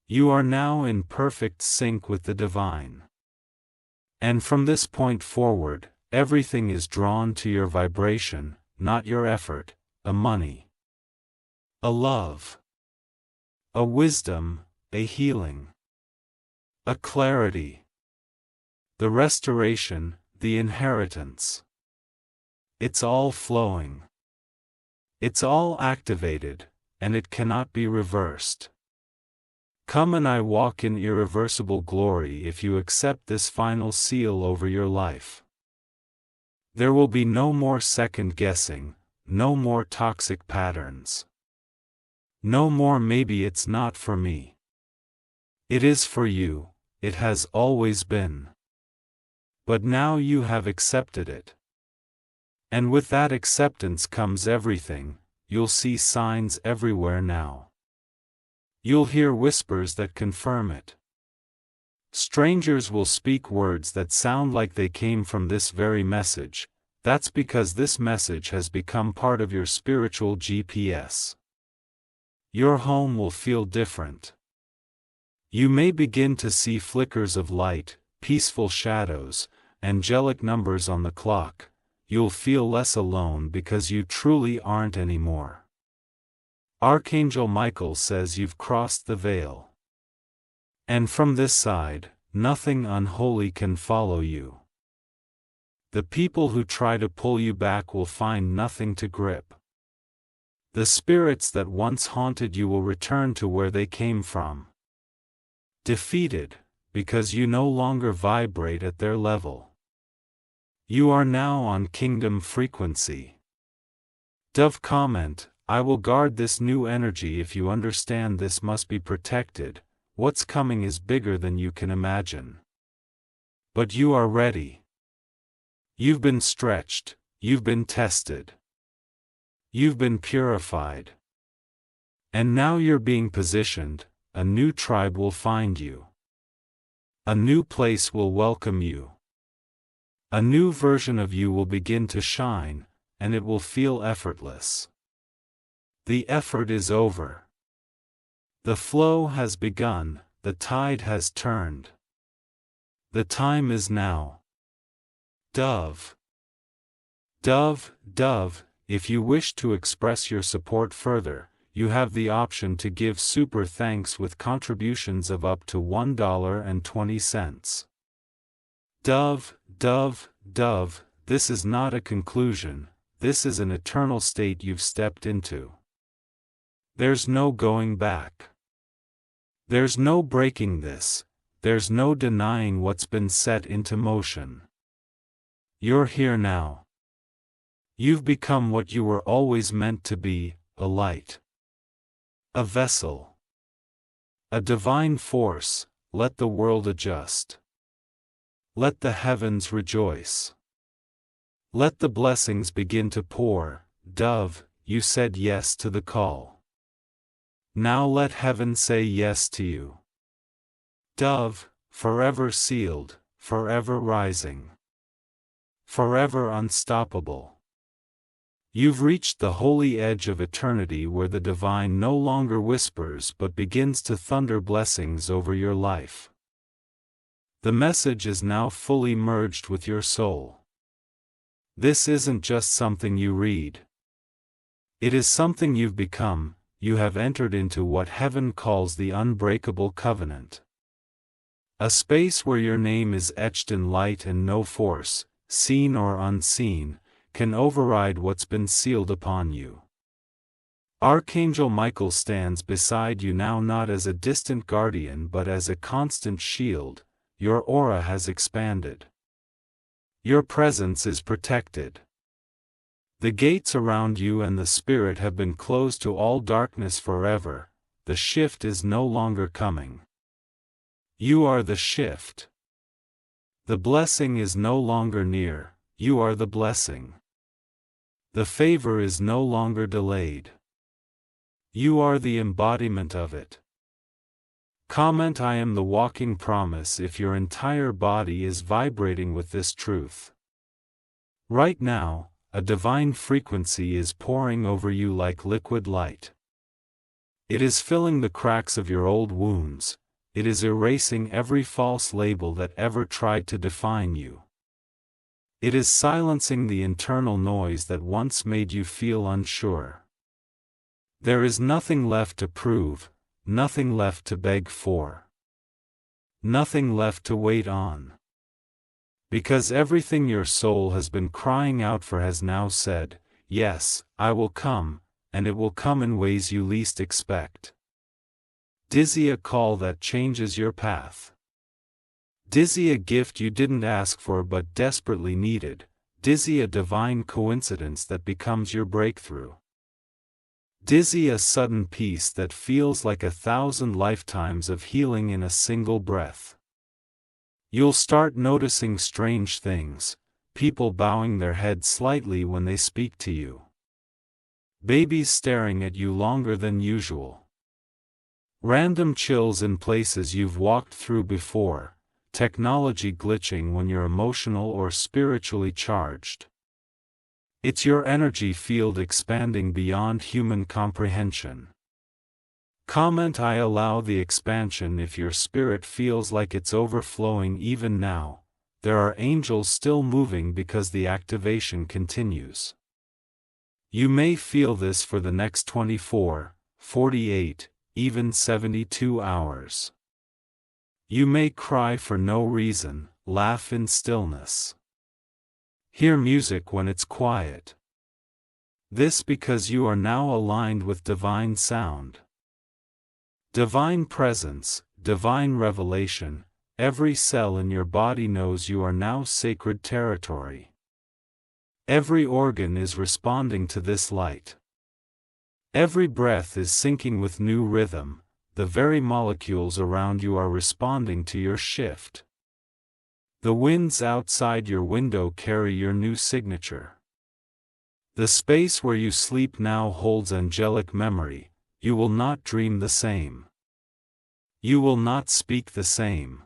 You are now in perfect sync with the divine. And from this point forward, everything is drawn to your vibration, not your effort, a money, a love, a wisdom, a healing, a clarity, the restoration, the inheritance. It's all flowing. It's all activated, and it cannot be reversed. Come and I walk in irreversible glory if you accept this final seal over your life. There will be no more second guessing, no more toxic patterns. No more maybe it's not for me. It is for you, it has always been. But now you have accepted it. And with that acceptance comes everything. You'll see signs everywhere now. You'll hear whispers that confirm it. Strangers will speak words that sound like they came from this very message. That's because this message has become part of your spiritual GPS. Your home will feel different. You may begin to see flickers of light, peaceful shadows, angelic numbers on the clock. You'll feel less alone because you truly aren't anymore. Archangel Michael says you've crossed the veil. And from this side, nothing unholy can follow you. The people who try to pull you back will find nothing to grip. The spirits that once haunted you will return to where they came from. Defeated, because you no longer vibrate at their level. You are now on kingdom frequency. Dove comment, I will guard this new energy if you understand this must be protected. What's coming is bigger than you can imagine. But you are ready. You've been stretched, you've been tested. You've been purified. And now you're being positioned, a new tribe will find you. A new place will welcome you. A new version of you will begin to shine, and it will feel effortless. The effort is over. The flow has begun, the tide has turned. The time is now. Dove. Dove, dove, if you wish to express your support further, you have the option to give super thanks with contributions of up to $1.20. Dove, dove, dove, this is not a conclusion, this is an eternal state you've stepped into. There's no going back. There's no breaking this, there's no denying what's been set into motion. You're here now. You've become what you were always meant to be, a light. A vessel. A divine force, let the world adjust. Let the heavens rejoice. Let the blessings begin to pour. Dove, you said yes to the call. Now let heaven say yes to you. Dove, forever sealed, forever rising. Forever unstoppable. You've reached the holy edge of eternity where the divine no longer whispers but begins to thunder blessings over your life. The message is now fully merged with your soul. This isn't just something you read. It is something you've become. You have entered into what heaven calls the Unbreakable covenant. A space where your name is etched in light and no force, seen or unseen, can override what's been sealed upon you. Archangel Michael stands beside you now not as a distant guardian but as a constant shield. Your aura has expanded. Your presence is protected. The gates around you and the spirit have been closed to all darkness forever. The shift is no longer coming. You are the shift. The blessing is no longer near, you are the blessing. The favor is no longer delayed. You are the embodiment of it. Comment I am the walking promise if your entire body is vibrating with this truth. Right now, a divine frequency is pouring over you like liquid light. It is filling the cracks of your old wounds, it is erasing every false label that ever tried to define you. It is silencing the internal noise that once made you feel unsure. There is nothing left to prove, nothing left to beg for. Nothing left to wait on. Because everything your soul has been crying out for has now said, yes, I will come, and it will come in ways you least expect. Dizzy, a call that changes your path. Dizzy, a gift you didn't ask for but desperately needed. Dizzy, a divine coincidence that becomes your breakthrough. Dizzy, a sudden peace that feels like 1,000 lifetimes of healing in a single breath. You'll start noticing strange things, people bowing their heads slightly when they speak to you. Babies staring at you longer than usual. Random chills in places you've walked through before. Technology glitching when you're emotional or spiritually charged. It's your energy field expanding beyond human comprehension. Comment: I allow the expansion if your spirit feels like it's overflowing even now. There are angels still moving because the activation continues. You may feel this for the next 24, 48, even 72 hours. You may cry for no reason, laugh in stillness. Hear music when it's quiet. This because you are now aligned with divine sound. Divine presence, divine revelation, every cell in your body knows you are now sacred territory. Every organ is responding to this light. Every breath is syncing with new rhythm. The very molecules around you are responding to your shift. The winds outside your window carry your new signature. The space where you sleep now holds angelic memory. You will not dream the same. You will not speak the same.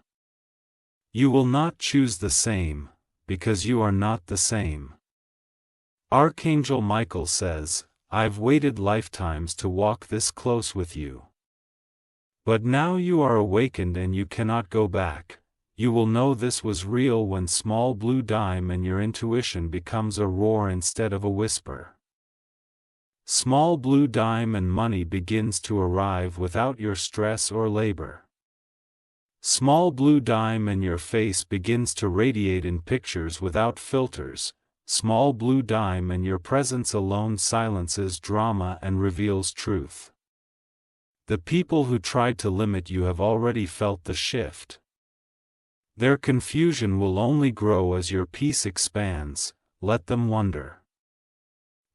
You will not choose the same, because you are not the same. Archangel Michael says, I've waited lifetimes to walk this close with you. But now you are awakened and you cannot go back. You will know this was real when small blue dime and your intuition becomes a roar instead of a whisper. Small blue dime and money begins to arrive without your stress or labor. Small blue dime and your face begins to radiate in pictures without filters. Small blue dime and your presence alone silences drama and reveals truth. The people who tried to limit you have already felt the shift. Their confusion will only grow as your peace expands. Let them wonder.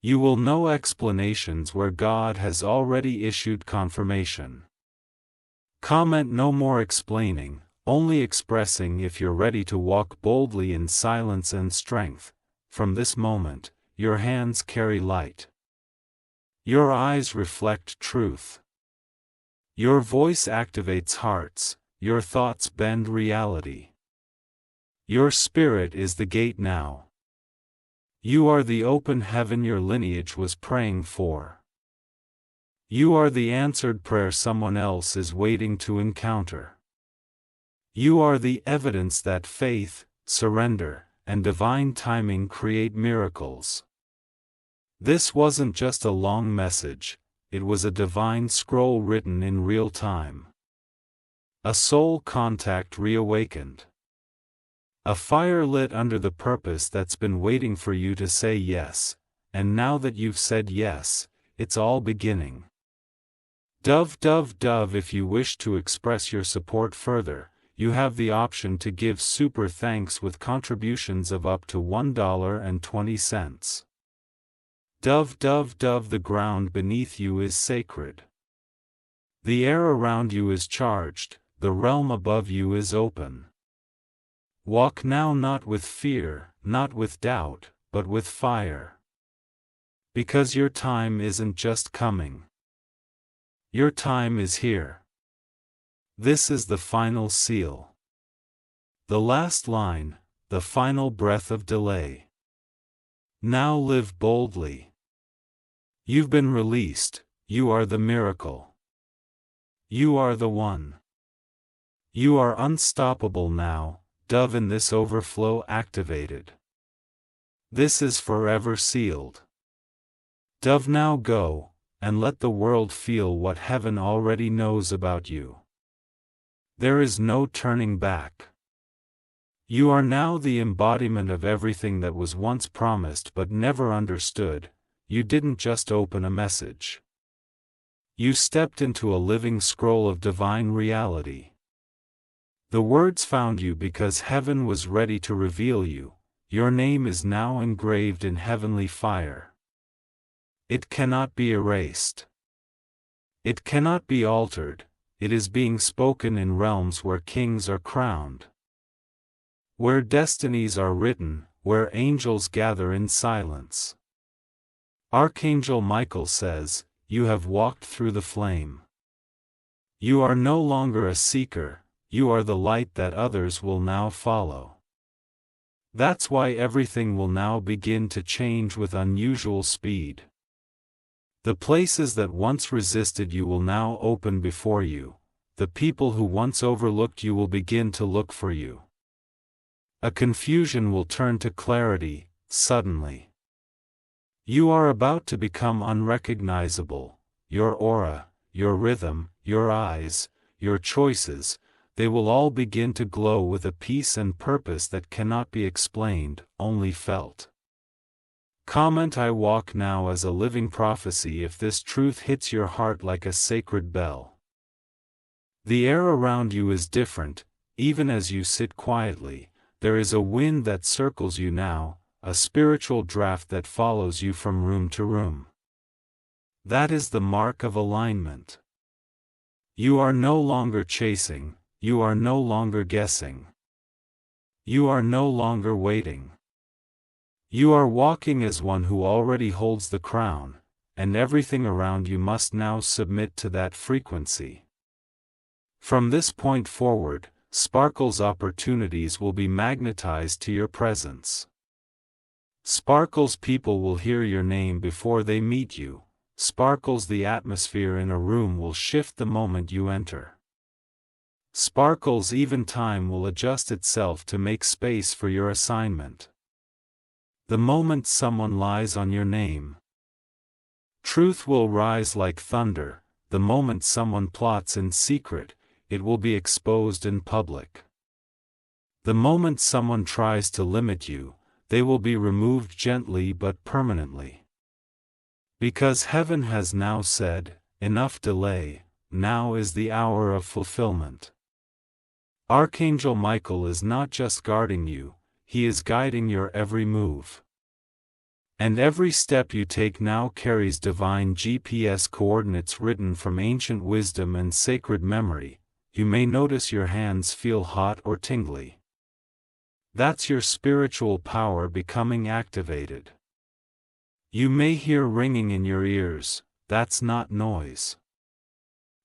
You will know explanations where God has already issued confirmation. Comment: no more explaining, only expressing. If you're ready to walk boldly in silence and strength, from this moment, your hands carry light. Your eyes reflect truth. Your voice activates hearts, your thoughts bend reality. Your spirit is the gate now. You are the open heaven your lineage was praying for. You are the answered prayer someone else is waiting to encounter. You are the evidence that faith, surrender, and divine timing create miracles. This wasn't just a long message. It was a divine scroll written in real time. A soul contact reawakened. A fire lit under the purpose that's been waiting for you to say yes, and now that you've said yes, it's all beginning. Dove, dove, dove. If you wish to express your support further, you have the option to give super thanks with contributions of up to $1.20. Dove, dove, dove. The ground beneath you is sacred. The air around you is charged, the realm above you is open. Walk now not with fear, not with doubt, but with fire. Because your time isn't just coming. Your time is here. This is the final seal. The last line, the final breath of delay. Now live boldly. You've been released, you are the miracle. You are the one. You are unstoppable now, dove. In this overflow activated. This is forever sealed. Dove, now go, and let the world feel what heaven already knows about you. There is no turning back. You are now the embodiment of everything that was once promised but never understood. you didn't just open a message. You stepped into a living scroll of divine reality. The words found you because heaven was ready to reveal you. Your name is now engraved in heavenly fire. It cannot be erased. It cannot be altered. It is being spoken in realms where kings are crowned, where destinies are written, where angels gather in silence. Archangel Michael says, "You have walked through the flame. You are no longer a seeker, you are the light that others will now follow." That's why everything will now begin to change with unusual speed. The places that once resisted you will now open before you. The people who once overlooked you will begin to look for you. A confusion will turn to clarity, suddenly. You are about to become unrecognizable. Your aura, your rhythm, your eyes, your choices, they will all begin to glow with a peace and purpose that cannot be explained, only felt. Comment: I walk now as a living prophecy if this truth hits your heart like a sacred bell. The air around you is different, even as you sit quietly, there is a wind that circles you now, a spiritual draft that follows you from room to room. That is the mark of alignment. You are no longer chasing, you are no longer guessing. You are no longer waiting. You are walking as one who already holds the crown, and everything around you must now submit to that frequency. From this point forward, Sparkle's opportunities will be magnetized to your presence. Sparkle's people will hear your name before they meet you. Sparkle's the atmosphere in a room will shift the moment you enter. Sparkle's even time will adjust itself to make space for your assignment. The moment someone lies on your name, truth will rise like thunder. The moment someone plots in secret, it will be exposed in public. The moment someone tries to limit you, they will be removed gently but permanently. Because heaven has now said, enough delay, now is the hour of fulfillment. Archangel Michael is not just guarding you, he is guiding your every move. And every step you take now carries divine GPS coordinates written from ancient wisdom and sacred memory. You may notice your hands feel hot or tingly. That's your spiritual power becoming activated. You may hear ringing in your ears, that's not noise.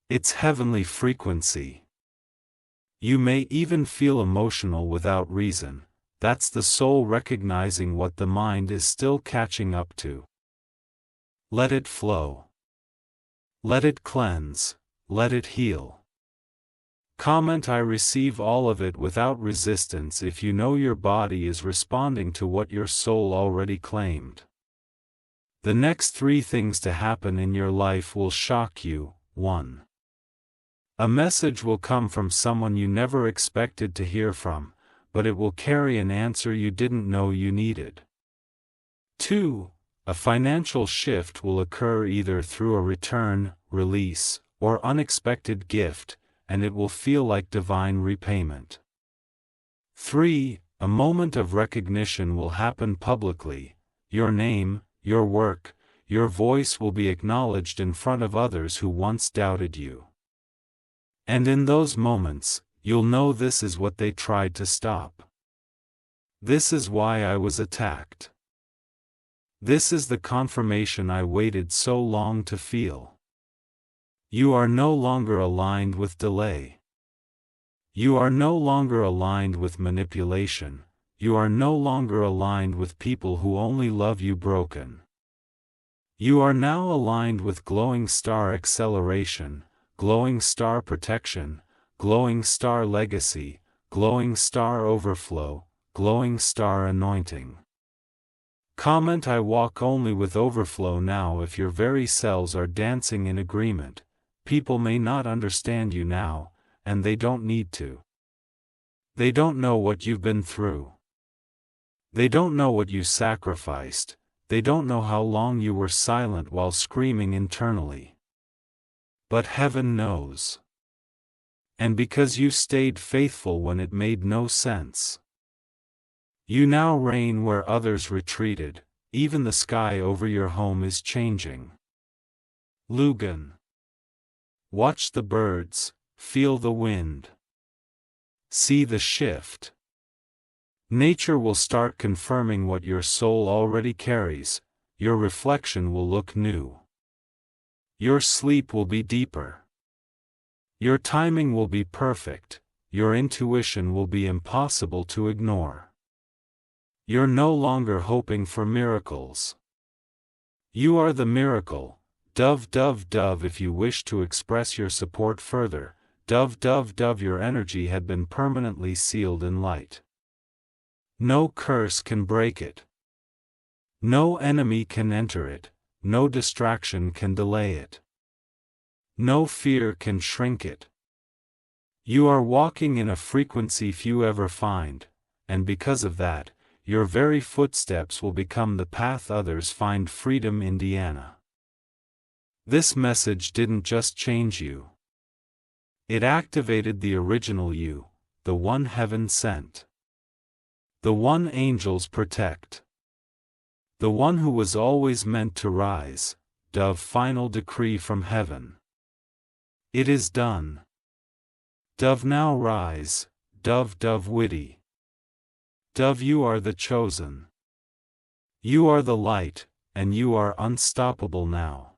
It's heavenly frequency. You may even feel emotional without reason, that's the soul recognizing what the mind is still catching up to. Let it flow. Let it cleanse, let it heal. Comment: I receive all of it without resistance if you know your body is responding to what your soul already claimed. The next 3 things to happen in your life will shock you. 1. A message will come from someone you never expected to hear from, but it will carry an answer you didn't know you needed. 2. A financial shift will occur either through a return, release, or unexpected gift, and it will feel like divine repayment. 3. A moment of recognition will happen publicly. Your name, your work, your voice will be acknowledged in front of others who once doubted you. And in those moments, you'll know this is what they tried to stop. This is why I was attacked. This is the confirmation I waited so long to feel. You are no longer aligned with delay. You are no longer aligned with manipulation. You are no longer aligned with people who only love you broken. You are now aligned with glowing star acceleration, glowing star protection, glowing star legacy, glowing star overflow, glowing star anointing. Comment: I walk only with overflow now. If your very cells are dancing in agreement, people may not understand you now, and they don't need to. They don't know what you've been through. They don't know what you sacrificed, they don't know how long you were silent while screaming internally. But heaven knows. And because you stayed faithful when it made no sense. You now reign where others retreated, even the sky over your home is changing. Lugan. Watch the birds, feel the wind. See the shift. Nature will start confirming what your soul already carries, your reflection will look new. Your sleep will be deeper. Your timing will be perfect, your intuition will be impossible to ignore. You're no longer hoping for miracles. You are the miracle. Dove, dove, dove. If you wish to express your support further, dove, dove, dove. Your energy had been permanently sealed in light. No curse can break it. No enemy can enter it, no distraction can delay it. No fear can shrink it. You are walking in a frequency few ever find, and because of that, your very footsteps will become the path others find. Freedom, Indiana. This message didn't just change you. It activated the original you, the one heaven sent. The one angels protect. The one who was always meant to rise. Dove. Final decree from heaven. It is done. Dove, now rise. Dove, dove, witty. Dove, you are the chosen. You are the light, and you are unstoppable now.